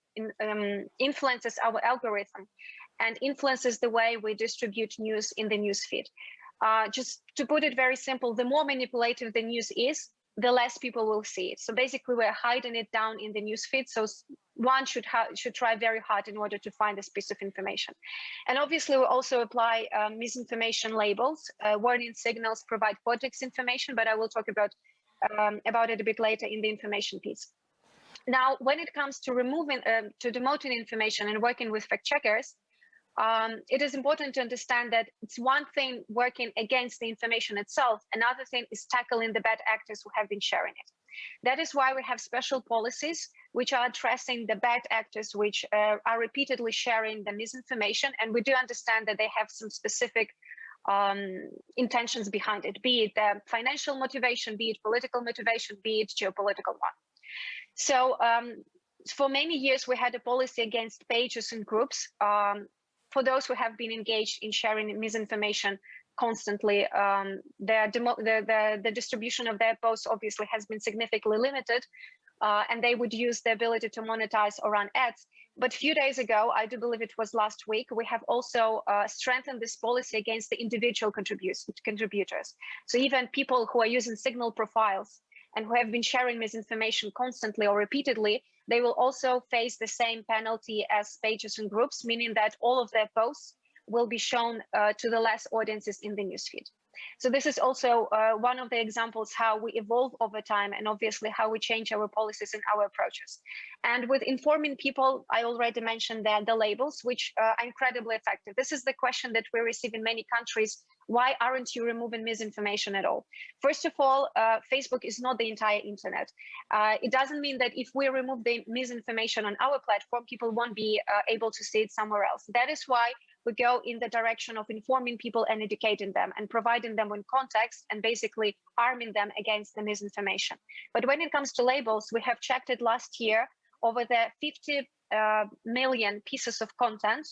influences our algorithm and influences the way we distribute news in the news feed. Just to put it very simple, the more manipulative the news is, the less people will see it. So basically, we're hiding it down in the news feed. So one should try very hard in order to find this piece of information. And obviously, we also apply misinformation labels, warning signals, provide context information, but I will talk about it a bit later in the information piece. Now, when it comes to demoting information and working with fact checkers, it is important to understand that it's one thing working against the information itself. Another thing is tackling the bad actors who have been sharing it. That is why we have special policies which are addressing the bad actors which are repeatedly sharing the misinformation. And we do understand that they have some specific intentions behind it, be it financial motivation, be it political motivation, be it geopolitical one. So for many years, we had a policy against pages and groups. For those who have been engaged in sharing misinformation constantly, the distribution of their posts obviously has been significantly limited, and they would use the ability to monetize or run ads. But a few days ago, I do believe it was last week, we have also strengthened this policy against the individual contributors. So even people who are using Signal profiles and who have been sharing misinformation constantly or repeatedly, they will also face the same penalty as pages and groups, meaning that all of their posts will be shown to the less audiences in the newsfeed. So this is also one of the examples how we evolve over time, and obviously how we change our policies and our approaches. And with informing people, I already mentioned that the labels, which are incredibly effective. This is the question that we receive in many countries. Why aren't you removing misinformation at all? First of all, Facebook is not the entire internet. It doesn't mean that if we remove the misinformation on our platform, people won't be able to see it somewhere else. That is why we go in the direction of informing people and educating them and providing them with context and basically arming them against the misinformation. But when it comes to labels, we have checked it last year over the 50 million pieces of content,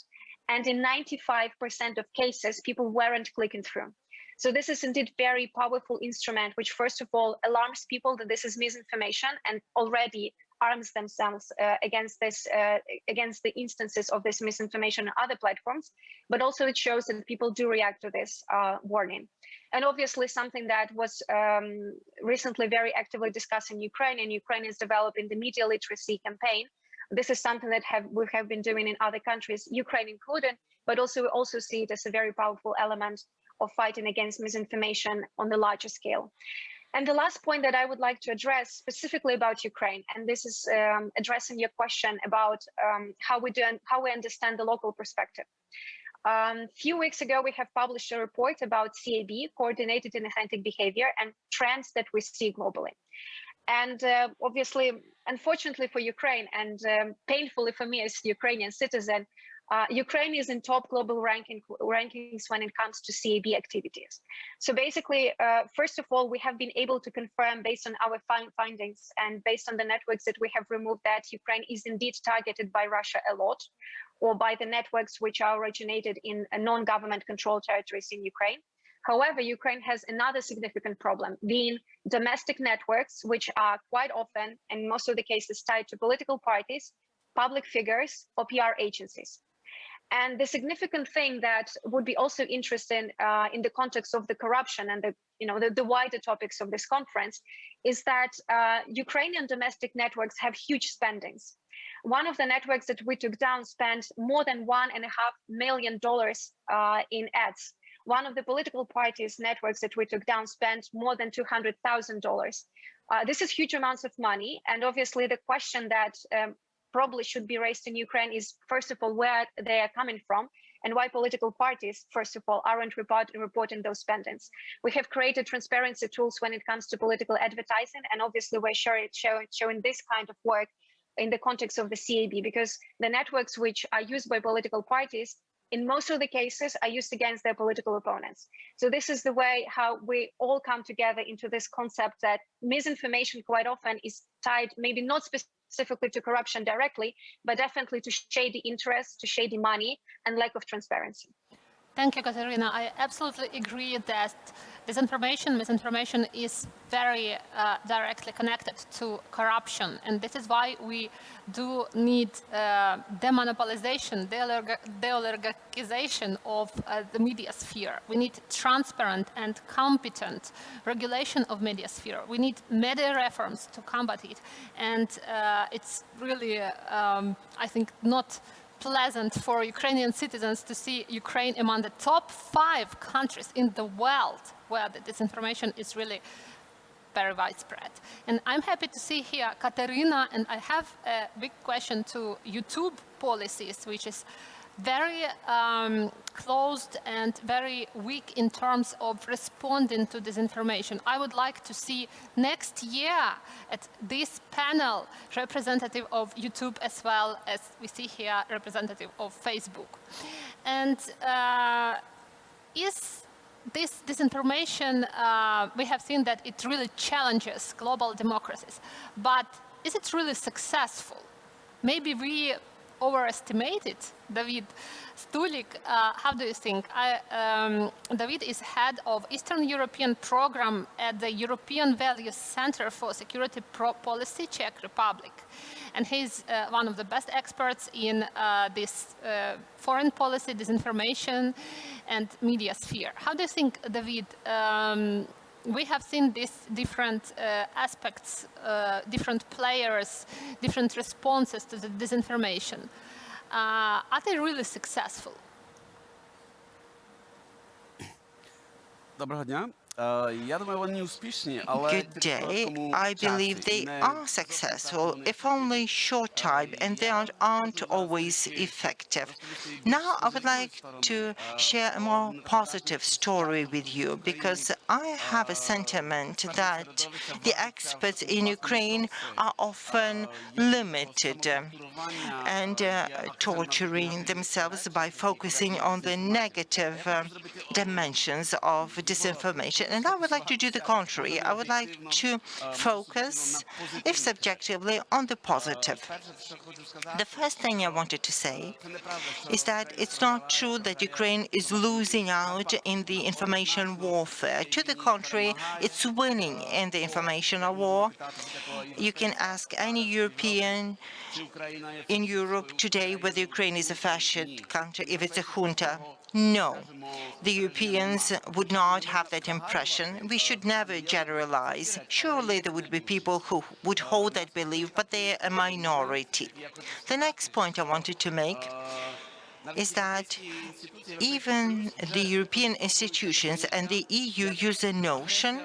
and in 95% of cases, people weren't clicking through. So this is indeed very powerful instrument, which first of all alarms people that this is misinformation and already arms themselves against the instances of this misinformation on other platforms, but also it shows that people do react to this warning. And obviously something that was recently very actively discussed in Ukraine, and Ukraine is developing the media literacy campaign. This is something that we have been doing in other countries, Ukraine included, but also we also see it as a very powerful element of fighting against misinformation on the larger scale. And the last point that I would like to address specifically about Ukraine, and this is addressing your question about how we understand the local perspective. A few weeks ago, we have published a report about CAB, coordinated inauthentic behavior, and trends that we see globally. And obviously, unfortunately for Ukraine, and painfully for me as a Ukrainian citizen, Ukraine is in top global rankings when it comes to CAB activities. So basically, first of all, we have been able to confirm based on our findings and based on the networks that we have removed that Ukraine is indeed targeted by Russia a lot, or by the networks which are originated in non-government controlled territories in Ukraine. However, Ukraine has another significant problem, being domestic networks, which are quite often, and most of the cases, tied to political parties, public figures, or PR agencies. And the significant thing that would be also interesting in the context of the corruption and the wider topics of this conference is that Ukrainian domestic networks have huge spendings. One of the networks that we took down spent more than $1.5 million in ads. One of the political parties' networks that we took down spent more than $200,000. This is huge amounts of money. And obviously the question that probably should be raised in Ukraine is, first of all, where they are coming from and why political parties, first of all, aren't reporting those spendings. We have created transparency tools when it comes to political advertising, and obviously we're showing this kind of work in the context of the CAB, because the networks which are used by political parties in most of the cases are used against their political opponents. So this is the way how we all come together into this concept that misinformation quite often is tied, maybe not specifically to corruption directly, but definitely to shady interests, to shady money, and lack of transparency. Thank you, Katerina. I absolutely agree that misinformation is very directly connected to corruption. And this is why we do need demonopolization, deoligarchization of the media sphere. We need transparent and competent regulation of media sphere. We need media reforms to combat it. And it's really, I think, not pleasant for Ukrainian citizens to see Ukraine among the top 5 countries in the world where the disinformation is really very widespread. And I'm happy to see here Katerina, and I have a big question to YouTube policies, which is very closed and very weak in terms of responding to disinformation. I would like to see next year at this panel representative of YouTube as well as we see here representative of Facebook. And is this disinformation, we have seen that it really challenges global democracies. But is it really successful? Maybe we overestimated David. Stulik, how do you think? David is head of Eastern European program at the European Values Center for Security Policy, Czech Republic. And he's one of the best experts in this foreign policy, disinformation, and media sphere. How do you think, David, we have seen these different aspects, different players, different responses to the disinformation. Are they really successful? Доброго дня. Good day. I believe they are successful, if only short time, and they aren't always effective. Now I would like to share a more positive story with you, because I have a sentiment that the experts in Ukraine are often limited and torturing themselves by focusing on the negative dimensions of disinformation. And I would like to do the contrary. I would like to focus, if subjectively, on the positive. The first thing I wanted to say is that it's not true that Ukraine is losing out in the information warfare. To the contrary, it's winning in the information war. You can ask any European in Europe today whether Ukraine is a fascist country, if it's a junta. No, the Europeans would not have that impression. We should never generalize. Surely there would be people who would hold that belief, but they're a minority. The next point I wanted to make is that even the European institutions and the EU use a notion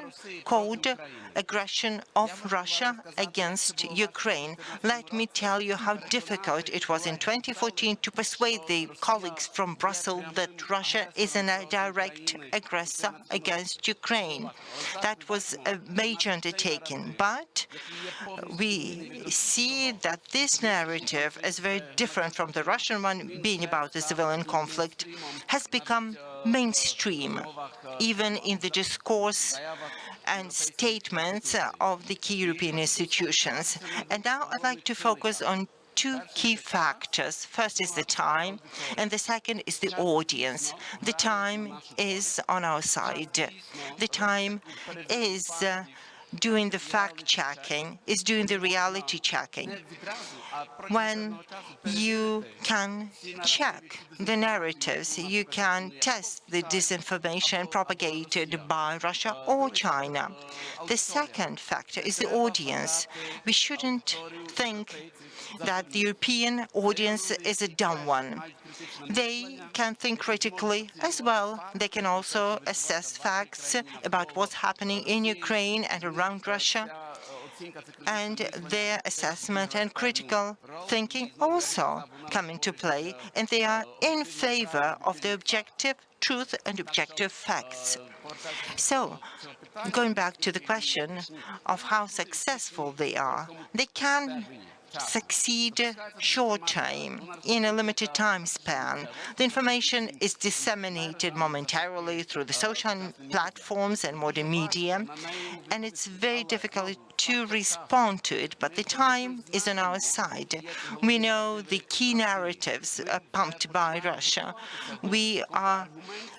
called aggression of Russia against Ukraine. Let me tell you how difficult it was in 2014 to persuade the colleagues from Brussels that Russia is a direct aggressor against Ukraine. That was a major undertaking, but we see that this narrative is very different from the Russian one, being about the civilian conflict, has become mainstream, even in the discourse and statements of the key European institutions. And now I'd like to focus on two key factors. First is the time, and the second is the audience. The time is on our side. The time is doing the fact-checking, is doing the reality-checking. When you can check the narratives, you can test the disinformation propagated by Russia or China. The second factor is the audience. We shouldn't think that the European audience is a dumb one. They can think critically as well. They can also assess facts about what's happening in Ukraine and around Russia. And their assessment and critical thinking also come into play, and they are in favor of the objective truth and objective facts. So, going back to the question of how successful they can succeed short time, in a limited time span. The information is disseminated momentarily through the social platforms and modern media, and it's very difficult to respond to it, but the time is on our side. We know the key narratives are pumped by Russia. We are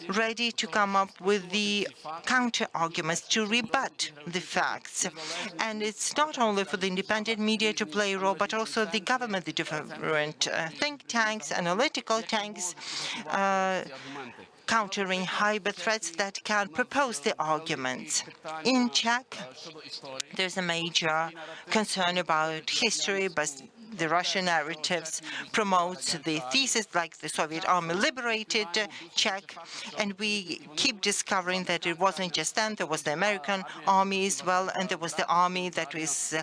ready to come up with the counter-arguments to rebut the facts. And it's not only for the independent media to play a role, but also the government, the different think tanks, analytical tanks, countering hybrid threats that can propose the arguments. In Czech, there's a major concern about history, but the Russian narratives promotes the thesis like the Soviet army liberated Czech, and we keep discovering that it wasn't just them. There was the American army as well, and there was the army that was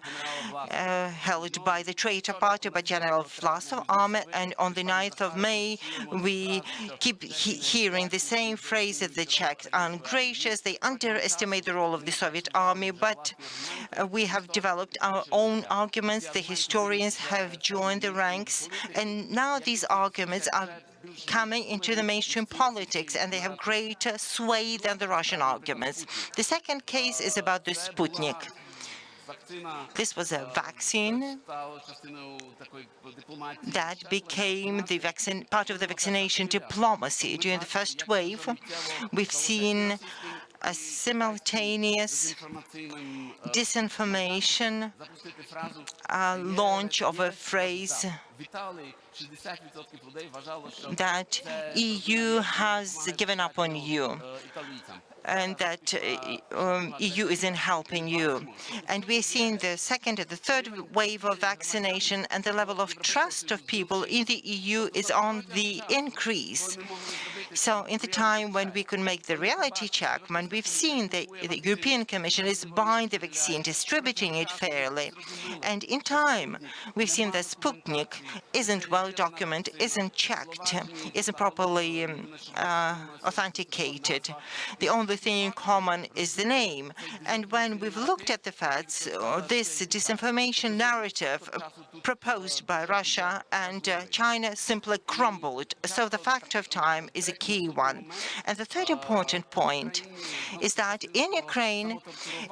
held by the traitor party, by General Vlasov army. And on the 9th of May, we keep hearing the same phrase that the Czechs are ungracious, they underestimate the role of the Soviet army, but we have developed our own arguments. The historians have joined the ranks, and now these arguments are coming into the mainstream politics, and they have greater sway than the Russian arguments. The second case is about the Sputnik. This was a vaccine that became the part of the vaccination diplomacy. During the first wave, we've seen a simultaneous disinformation launch of a phrase that EU has given up on you, and that EU isn't helping you. And we're seeing the second and the third wave of vaccination, and the level of trust of people in the EU is on the increase. So in the time when we could make the reality check, when we've seen the European Commission is buying the vaccine, distributing it fairly, and in time we've seen that Sputnik isn't well documented, isn't checked, isn't properly authenticated. The only thing in common is the name. And when we've looked at the facts, this disinformation narrative proposed by Russia and China simply crumbled. So the factor of time is a key one. And the third important point is that in Ukraine,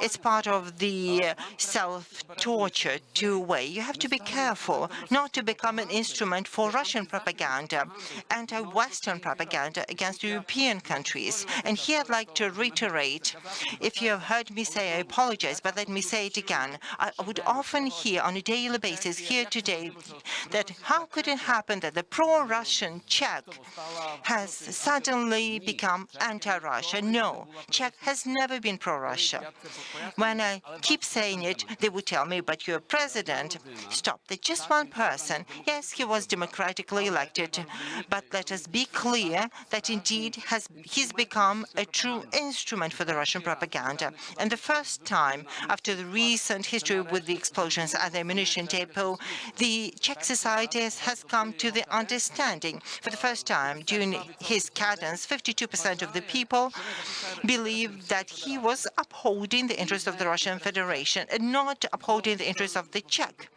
it's part of the self-torture two-way. You have to be careful not to become an instrument for Russian propaganda, anti-Western propaganda against European countries. And here I'd like to reiterate, if you have heard me say, I apologize, but let me say it again. I would often hear on a daily basis here today that how could it happen that the pro-Russian Czech has suddenly become anti-Russia? No, Czech has never been pro-Russia. When I keep saying it, they would tell me, but your president, stop, there's just one person. Yes, he was democratically elected, but let us be clear that indeed he's become a true instrument for the Russian propaganda. And the first time after the recent history with the explosions at the ammunition depot, the Czech society has come to the understanding. For the first time during his cadence, 52% of the people believed that he was upholding the interests of the Russian Federation and not upholding the interests of the Czech.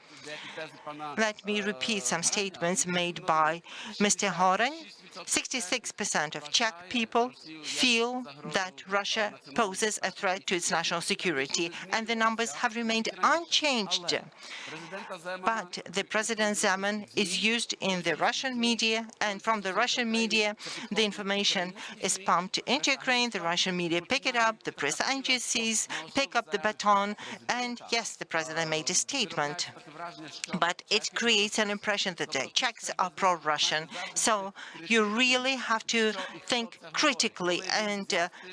Let me repeat some statements made by Mr. Haran. 66% of Czech people feel that Russia poses a threat to its national security, and the numbers have remained unchanged. But the President Zeman is used in the Russian media, and from the Russian media, the information is pumped into Ukraine. The Russian media pick it up, the press agencies pick up the baton, and yes, the President made a statement. But it creates an impression that the Czechs are pro-Russian. So you really have to think critically and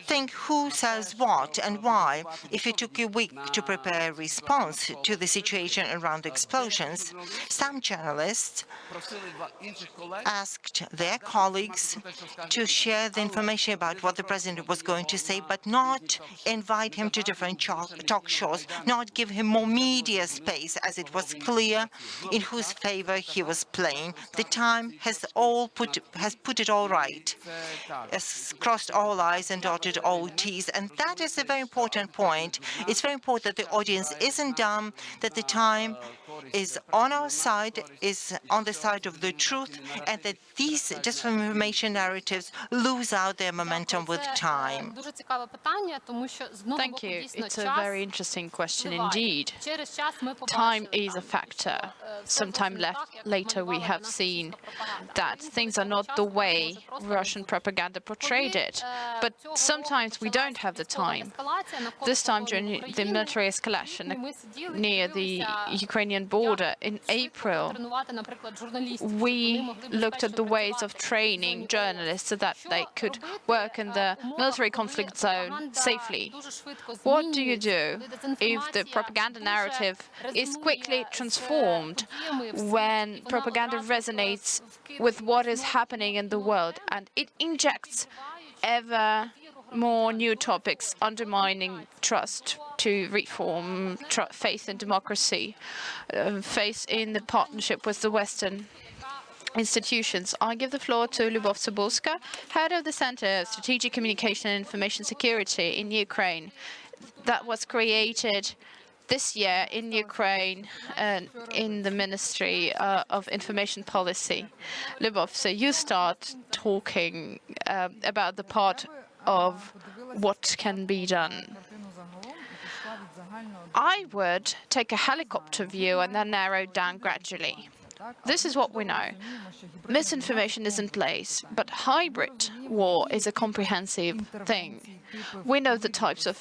think who says what and why. If it took a week to prepare a response to the situation around the explosions, some journalists asked their colleagues to share the information about what the president was going to say, but not invite him to different talk shows, not give him more media space, as it was clear in whose favor he was playing. The time has put it all right, has crossed all I's and dotted all T's, and that is a very important point. It's very important that the audience isn't dumb, that the time is on our side, is on the side of the truth, and that these disinformation narratives lose out their momentum with time. Thank you. It's a very interesting question indeed. Time is a factor. Sometime later we have seen that things are not the way Russian propaganda portrayed it. But sometimes we don't have the time. This time during the military escalation near the Ukrainian border in April, we looked at the ways of training journalists so that they could work in the military conflict zone safely. What do you do if the propaganda narrative is quickly transformed when propaganda resonates with what is happening in the world and it injects ever more new topics undermining trust to reform, faith in democracy, faith in the partnership with the Western institutions? I give the floor to Lyubov Tsybulska, head of the Center of Strategic Communication and Information Security in Ukraine, that was created this year in Ukraine in the Ministry of Information Policy. Lyubov, so you start talking about the part of what can be done. I would take a helicopter view and then narrow down gradually. This is what we know. Misinformation is in place, but hybrid war is a comprehensive thing. We know the types of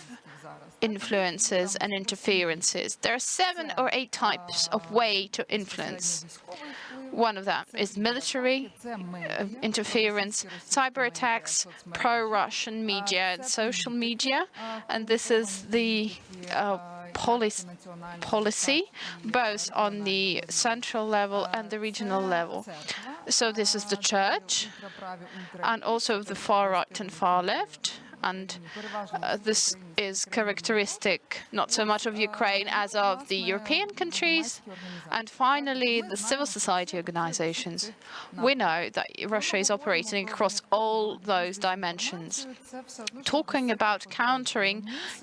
influences and interferences. There are 7 or 8 types of way to influence. One of them is military interference, cyber attacks, pro-Russian media and social media, and this is the policy, both on the central level and the regional level. So this is the church, and also the far right and far left. And this is characteristic not so much of Ukraine as of the European countries. And finally, the civil society organizations. We know that Russia is operating across all those dimensions. Talking about countering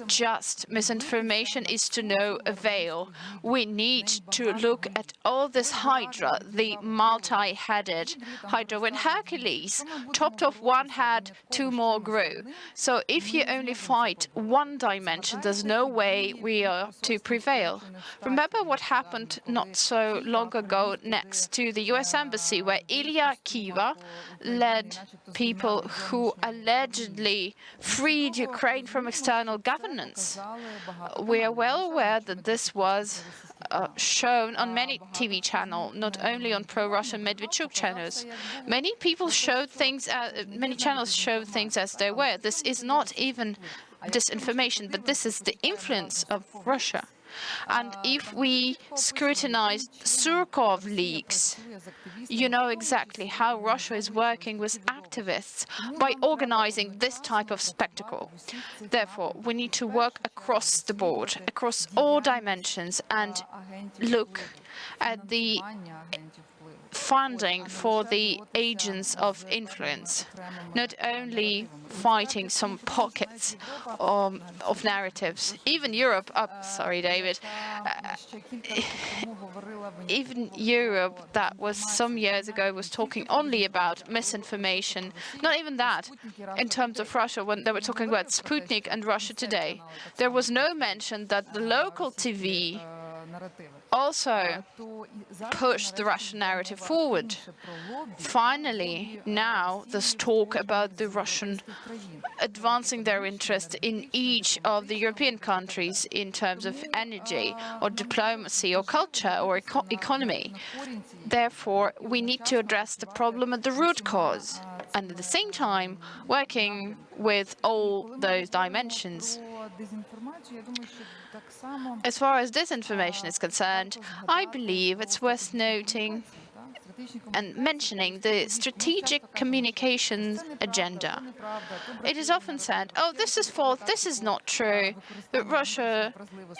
just misinformation is to no avail. We need to look at all this hydra, the multi-headed hydra. When Hercules chopped off one head, 2 more grew. So if you only fight one dimension, there's no way we are to prevail. Remember what happened not so long ago next to the US Embassy, where Lyachova led people who allegedly freed Ukraine from external governance. We are well aware that this was shown on many TV channels, not only on pro-Russian Medvedchuk channels. Many people showed things, many channels showed things as they were. This is not even disinformation, but this is the influence of Russia. And if we scrutinize Surkov leaks, you know exactly how Russia is working with activists by organizing this type of spectacle. Therefore, we need to work across the board, across all dimensions, and look at the funding for the agents of influence, not only fighting some pockets of narratives. Even Europe, sorry, David, even Europe, that was some years ago, was talking only about misinformation. Not even that. In terms of Russia, when they were talking about Sputnik and Russia Today, there was no mention that the local TV also pushed the Russian narrative forward. Finally, now there's talk about the Russian advancing their interest in each of the European countries in terms of energy or diplomacy or culture or economy. Therefore, we need to address the problem at the root cause and at the same time working with all those dimensions. As far as disinformation is concerned, I believe it's worth noting and mentioning the strategic communications agenda. It is often said, oh, this is false, this is not true, that Russia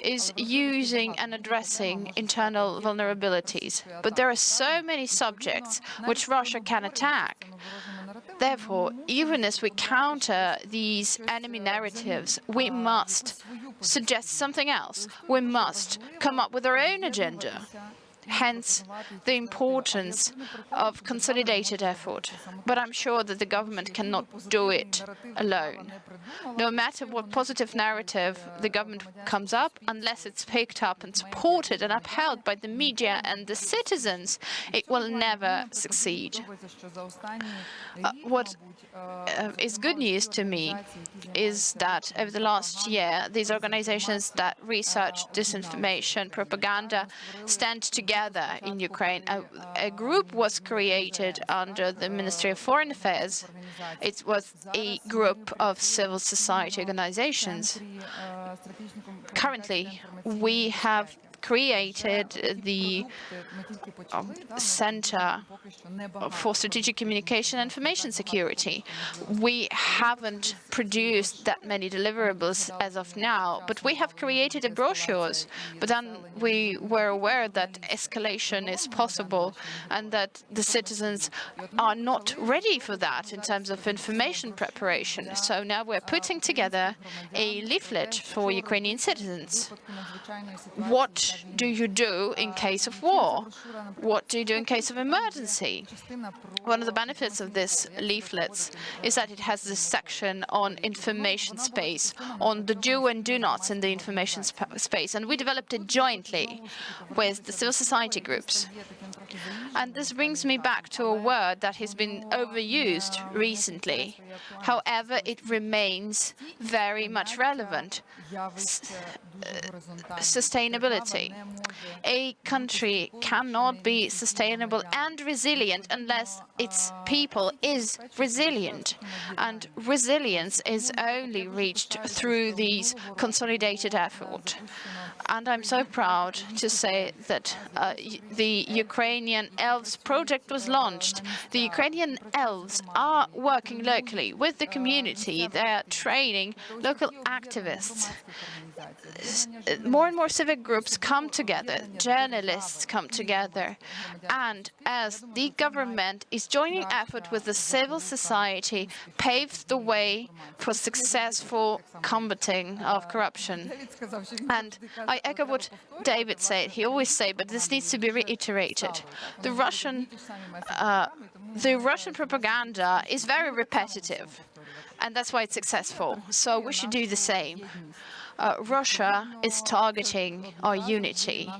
is using and addressing internal vulnerabilities. But there are so many subjects which Russia can attack. Therefore, even as we counter these enemy narratives, we must suggest something else. We must come up with our own agenda. Hence, the importance of consolidated effort. But I'm sure that the government cannot do it alone. No matter what positive narrative the government comes up, unless it's picked up and supported and upheld by the media and the citizens, it will never succeed. What is good news to me is that over the last year, these organizations that research disinformation, propaganda, stand together in Ukraine. A group was created under the Ministry of Foreign Affairs. It was a group of civil society organizations. Currently, we have created the Center for Strategic Communication and Information Security. We haven't produced that many deliverables as of now, but we have created the brochures. But then we were aware that escalation is possible and that the citizens are not ready for that in terms of information preparation. So now we're putting together a leaflet for Ukrainian citizens. What do you do in case of war? What do you do in case of emergency? One of the benefits of this leaflets is that it has this section on information space, on the do and do nots in the information space, and we developed it jointly with the civil society groups. And this brings me back to a word that has been overused recently. However, it remains very much relevant. Sustainability. A country cannot be sustainable and resilient unless its people is resilient. And resilience is only reached through these consolidated efforts. And I'm so proud to say that the Ukrainian Elves project was launched. The Ukrainian Elves are working locally with the community. They are training local activists. More and more civic groups come together, journalists come together, and as the government is joining effort with the civil society, paves the way for successful combating of corruption. And I echo what David said. He always said, but this needs to be reiterated. The Russian propaganda is very repetitive, and that's why it's successful. So we should do the same. Russia is targeting our unity,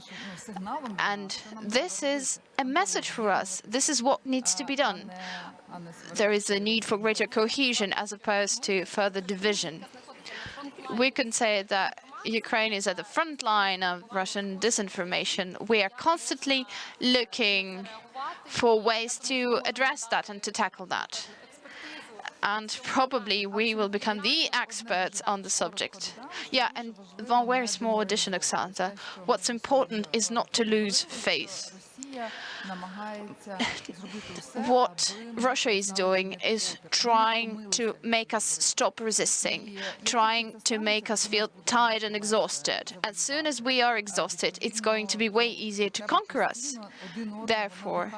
and this is a message for us. This is what needs to be done. There is a need for greater cohesion as opposed to further division. We can say that Ukraine is at the front line of Russian disinformation. We are constantly looking for ways to address that and to tackle that. And probably we will become the experts on the subject. Yeah, and one very small addition, Oksana. What's important is not to lose faith. What Russia is doing is trying to make us stop resisting, trying to make us feel tired and exhausted. As soon as we are exhausted, it's going to be way easier to conquer us. Therefore,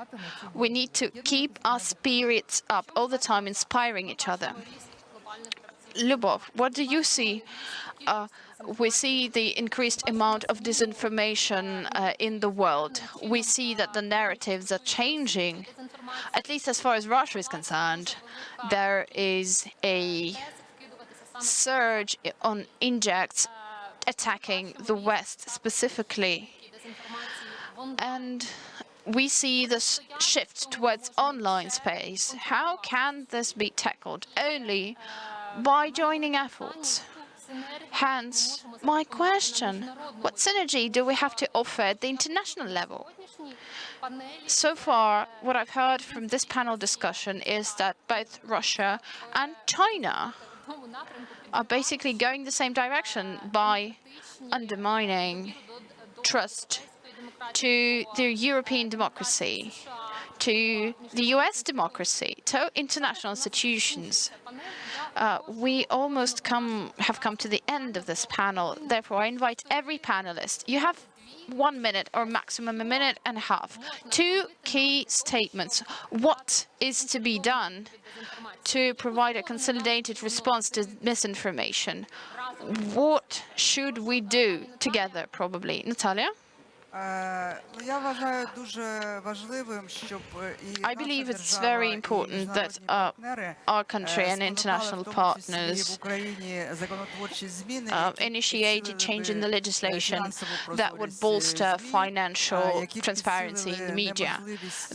we need to keep our spirits up all the time, inspiring each other. Lyubov, what do you see? We see the increased amount of disinformation in the world. We see that the narratives are changing, at least as far as Russia is concerned. There is a surge on injects attacking the West specifically. And we see this shift towards online space. How can this be tackled? Only by joining efforts. Hence, my question, what synergy do we have to offer at the international level? So far, what I've heard from this panel discussion is that both Russia and China are basically going the same direction by undermining trust to the European democracy, to the US democracy, to international institutions. We almost have come to the end of this panel. Therefore, I invite every panelist. You have 1 minute or maximum a minute and a half. 2 key statements. What is to be done to provide a consolidated response to misinformation? What should we do together, probably? Natalia? I believe it's very important that our country and international partners initiate a change in the legislation that would bolster financial transparency in the media,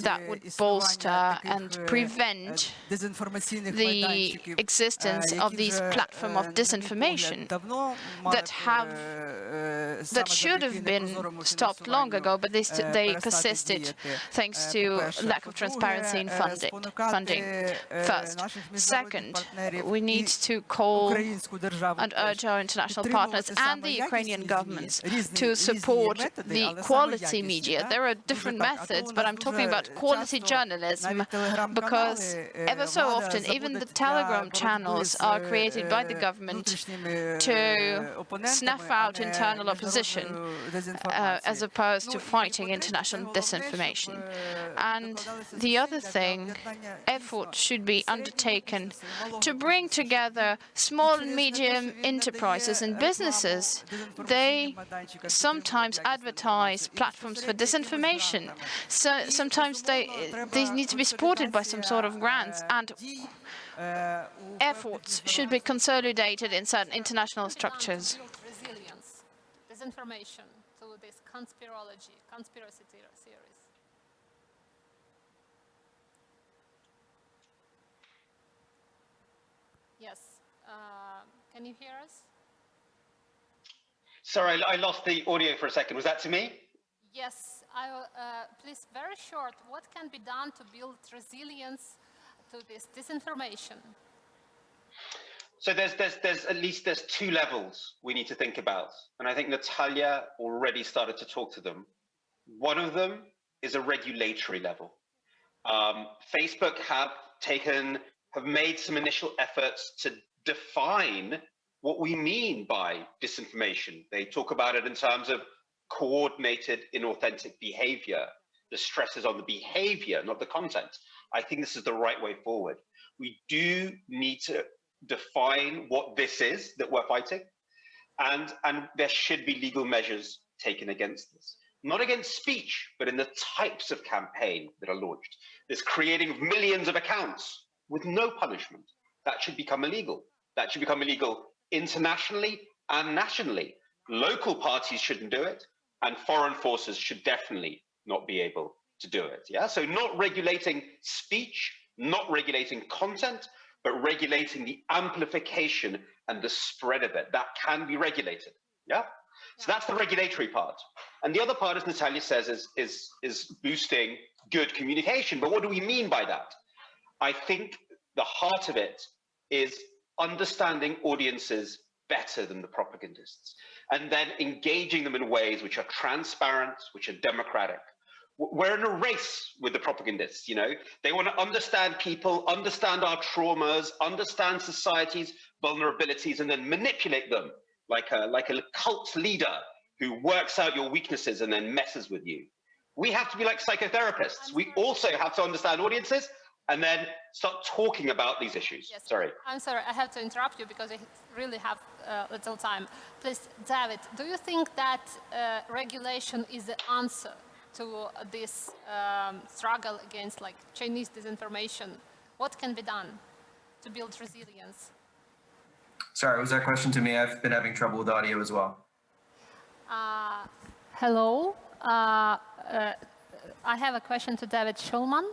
that would bolster and prevent the existence of these platforms of disinformation that should have been stopped not long ago, but they persisted thanks to lack of transparency in funding. First. Second, we need to call and urge our international partners and the Ukrainian governments to support the quality media. There are different methods, but I'm talking about quality journalism, because ever so often, even the Telegram channels are created by the government to snuff out internal opposition, as opposed to fighting international disinformation. And the other thing, effort should be undertaken to bring together small and medium enterprises and businesses. They sometimes advertise platforms for disinformation. So sometimes they need to be supported by some sort of grants, and efforts should be consolidated in certain international structures. Resilience, disinformation to this conspiracy theories. Yes. Can you hear us? Sorry, I lost the audio for a second. Was that to me? Yes. Please, very short, what can be done to build resilience to this disinformation? So there's at least two levels we need to think about. And I think Natalia already started to talk to them. One of them is a regulatory level. Facebook have made some initial efforts to define what we mean by disinformation. They talk about it in terms of coordinated, inauthentic behavior. The stress is on the behavior, not the content. I think this is the right way forward. We do need to define what this is that we're fighting, and there should be legal measures taken against this. Not against speech, but in the types of campaign that are launched. This creating of millions of accounts with no punishment. That should become illegal. That should become illegal internationally and nationally. Local parties shouldn't do it, and foreign forces should definitely not be able to do it. Yeah, so not regulating speech, not regulating content, but regulating the amplification and the spread of it. That can be regulated. Yeah. So that's the regulatory part. And the other part, as Natalia says, is boosting good communication. But what do we mean by that? I think the heart of it is understanding audiences better than the propagandists, and then engaging them in ways which are transparent, which are democratic. We're in a race with the propagandists, you know. They want to understand people, understand our traumas, understand society's vulnerabilities, and then manipulate them like a cult leader who works out your weaknesses and then messes with you. We have to be like psychotherapists. We also have to understand audiences and then start talking about these issues. Yes. Sorry. I'm sorry, I have to interrupt you because I really have little time. Please, David, do you think that regulation is the answer to this struggle against like Chinese disinformation? What can be done to build resilience? Sorry, was that question to me? I've been having trouble with audio as well. Hello. I have a question to David Shullman.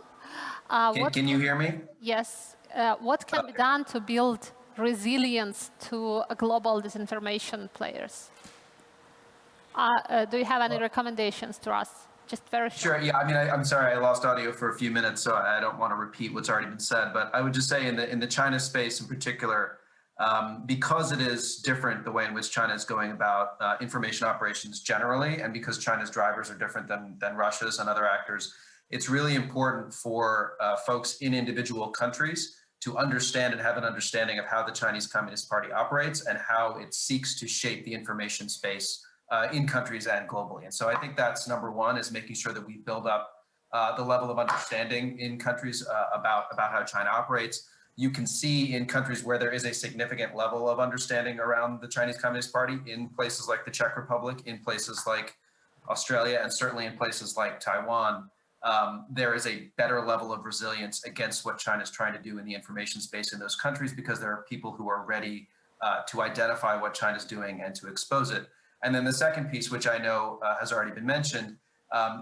Can you hear me? Yes. What can be done to build resilience to global disinformation players? Do you have any recommendations to us? Just very short. Sure. Yeah. I mean, I'm sorry, I lost audio for a few minutes, so I don't want to repeat what's already been said. But I would just say in the China space in particular, because it is different the way in which China is going about information operations generally, and because China's drivers are different than Russia's and other actors, it's really important for folks in individual countries to understand and have an understanding of how the Chinese Communist Party operates and how it seeks to shape the information space in countries and globally. And so I think that's number one, is making sure that we build up the level of understanding in countries about how China operates. You can see in countries where there is a significant level of understanding around the Chinese Communist Party, in places like the Czech Republic, in places like Australia, and certainly in places like Taiwan, there is a better level of resilience against what China is trying to do in the information space in those countries, because there are people who are ready to identify what China's doing and to expose it. And then the second piece, which I know has already been mentioned,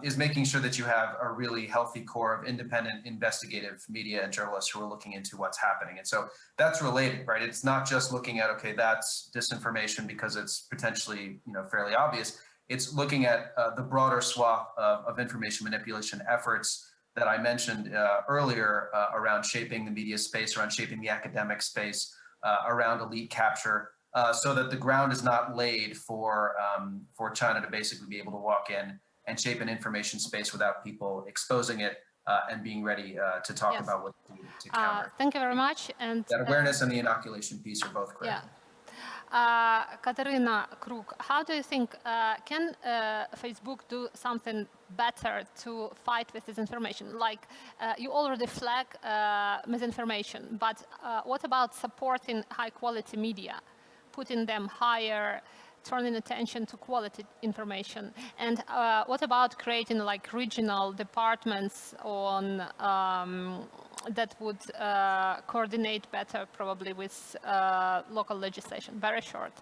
is making sure that you have a really healthy core of independent investigative media and journalists who are looking into what's happening. And so that's related, right? It's not just looking at, okay, that's disinformation because it's potentially, fairly obvious. It's looking at the broader swath of information manipulation efforts that I mentioned earlier around shaping the media space, around shaping the academic space, around elite capture, so that the ground is not laid for China to basically be able to walk in and shape an information space without people exposing it and being ready to talk about what to counter. Thank you very much. And that awareness and the inoculation piece are both critical. Katerina Kruk, how do you think, can Facebook do something better to fight with disinformation? Like, you already flag misinformation, but what about supporting high-quality media, putting them higher, turning attention to quality information? And what about creating like regional departments on that would coordinate better probably with local legislation? Very short.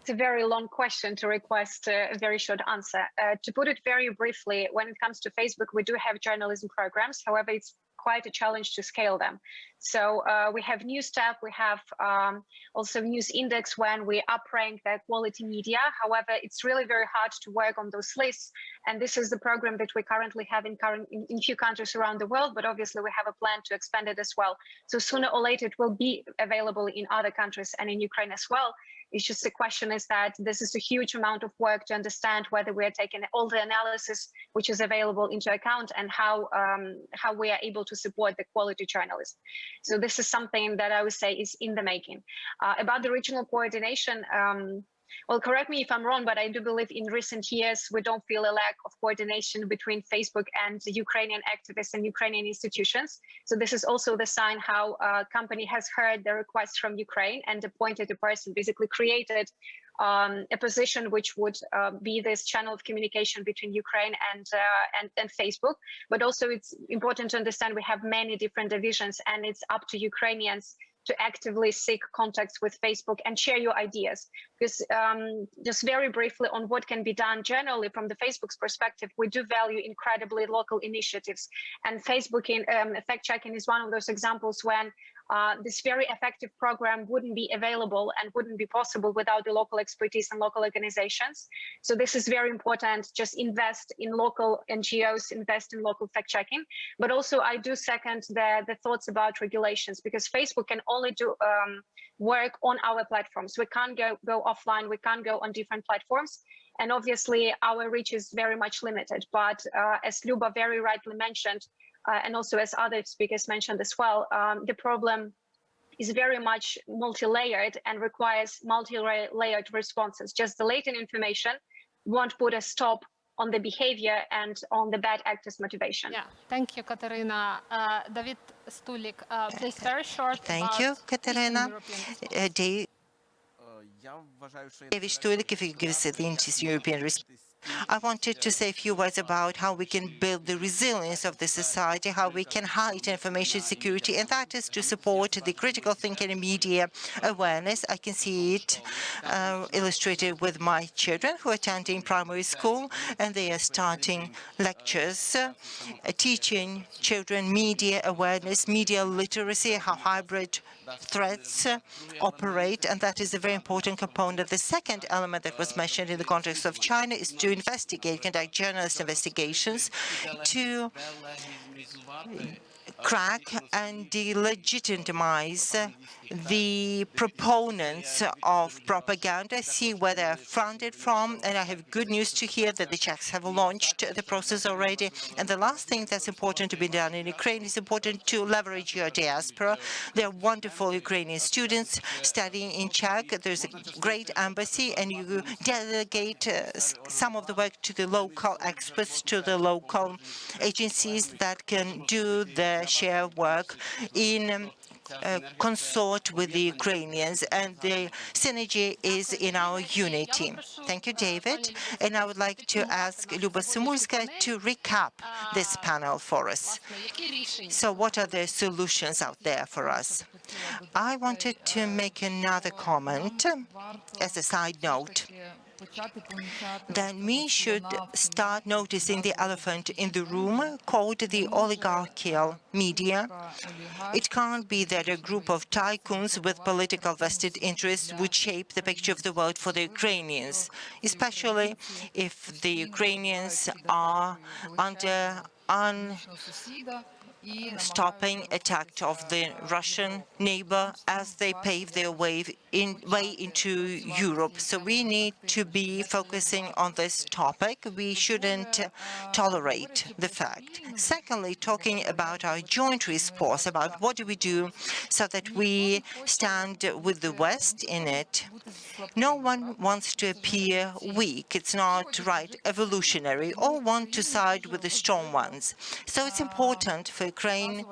It's a very long question to request a very short answer. To put it very briefly, when it comes to Facebook, we do have journalism programs. However, it's quite a challenge to scale them. So we have News Tab, we have also News Index when we up-rank the quality media. However, it's really very hard to work on those lists. And this is the program that we currently have in few countries around the world, but obviously we have a plan to expand it as well. So sooner or later, it will be available in other countries and in Ukraine as well. It's just the question is that this is a huge amount of work to understand whether we are taking all the analysis which is available into account and how we are able to support the quality journalism. So this is something that I would say is in the making. About the regional coordination, well, correct me if I'm wrong, but I do believe in recent years, we don't feel a lack of coordination between Facebook and the Ukrainian activists and Ukrainian institutions. So this is also the sign how a company has heard the requests from Ukraine and appointed a person, basically created a position which would be this channel of communication between Ukraine and Facebook. But also it's important to understand we have many different divisions and it's up to Ukrainians to actively seek contacts with Facebook and share your ideas. Because just very briefly on what can be done generally from the Facebook's perspective, we do value incredibly local initiatives. And Facebook in fact-checking is one of those examples when this very effective program wouldn't be available and wouldn't be possible without the local expertise and local organizations. So this is very important, just invest in local NGOs, invest in local fact-checking. But also I do second the thoughts about regulations, because Facebook can only do work on our platforms. We can't go offline, we can't go on different platforms. And obviously our reach is very much limited. But as Lyubov very rightly mentioned, and also as other speakers mentioned as well, the problem is very much multi-layered and requires multi-layered responses. Just the latent information won't put a stop on the behavior and on the bad actors' motivation. Yeah, thank you, Katerina. David Stulik, please very short. Thank you, Katerina. David Stulik, if you give us the Eastern European response. I wanted to say a few words about how we can build the resilience of the society, how we can heighten information security, and that is to support the critical thinking and media awareness. I can see it illustrated with my children who are attending primary school, and they are starting lectures teaching children media awareness, media literacy, how hybrid threats operate, and that is a very important component. The second element that was mentioned in the context of China is to investigate, conduct journalist investigations to crack and delegitimize the proponents of propaganda, see where they're funded from, and I have good news to hear that the Czechs have launched the process already. And the last thing that's important to be done in Ukraine is important to leverage your diaspora. There are wonderful Ukrainian students studying in Czech. There's a great embassy, and you delegate some of the work to the local experts, to the local agencies that can do the share work in consort with the Ukrainians, and the synergy is in our unity. Thank you, David. And I would like to ask Tsybulska to recap this panel for us. So what are the solutions out there for us? I wanted to make another comment as a side note. Then we should start noticing the elephant in the room called the oligarchical media. It can't be that a group of tycoons with political vested interests would shape the picture of the world for the Ukrainians, especially if the Ukrainians are under stopping attack of the Russian neighbor as they pave their way into Europe. So we need to be focusing on this topic. We shouldn't tolerate the fact. Secondly, talking about our joint response, about what do we do so that we stand with the West in it. No one wants to appear weak. It's not right, evolutionary, or want to side with the strong ones. So it's important for Ukraine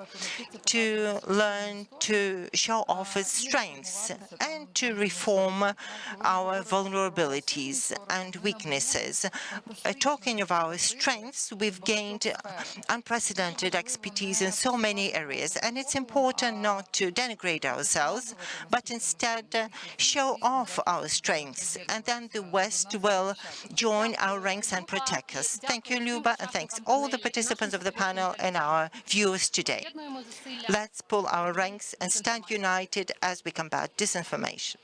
to learn to show off its strengths and to reform our vulnerabilities and weaknesses. Talking of our strengths, we've gained unprecedented expertise in so many areas, and it's important not to denigrate ourselves, but instead show off our strengths, and then the West will join our ranks and protect us. Thank you, Lyuba, and thanks all the participants of the panel and our viewers today. Let's pull our ranks and stand united as we combat disinformation.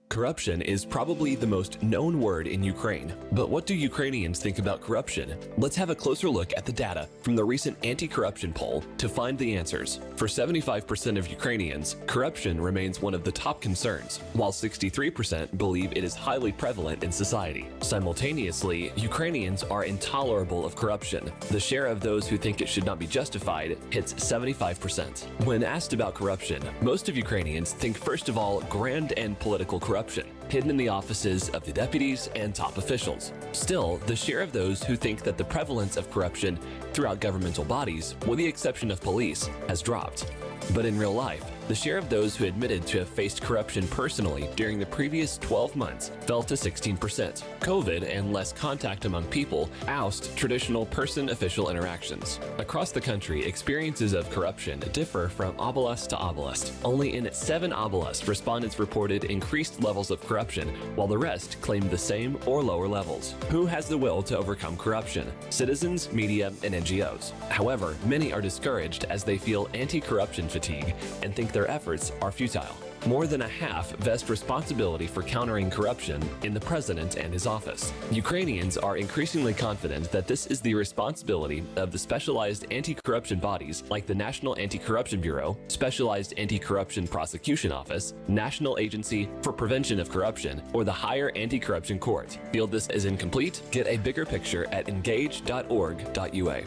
Corruption is probably the most known word in Ukraine. But what do Ukrainians think about corruption? Let's have a closer look at the data from the recent anti-corruption poll to find the answers. For 75% of Ukrainians, corruption remains one of the top concerns, while 63% believe it is highly prevalent in society. Simultaneously, Ukrainians are intolerable of corruption. The share of those who think it should not be justified hits 75%. When asked about corruption, most of Ukrainians think first of all grand and political corruption, hidden in the offices of the deputies and top officials. Still, the share of those who think that the prevalence of corruption throughout governmental bodies, with the exception of police, has dropped. But in real life, the share of those who admitted to have faced corruption personally during the previous 12 months fell to 16%. COVID and less contact among people oust traditional person-official interactions. Across the country, experiences of corruption differ from oblast to oblast. Only in 7 oblasts, respondents reported increased levels of corruption, while the rest claimed the same or lower levels. Who has the will to overcome corruption? Citizens, media, and NGOs. However, many are discouraged as they feel anti-corruption fatigue and think their efforts are futile. More than a half vest responsibility for countering corruption in the president and his office. Ukrainians are increasingly confident that this is the responsibility of the specialized anti-corruption bodies like the National Anti-Corruption Bureau, Specialized Anti-Corruption Prosecution Office, National Agency for Prevention of Corruption, or the Higher Anti-Corruption Court. Feel this is incomplete? Get a bigger picture at engage.org.ua.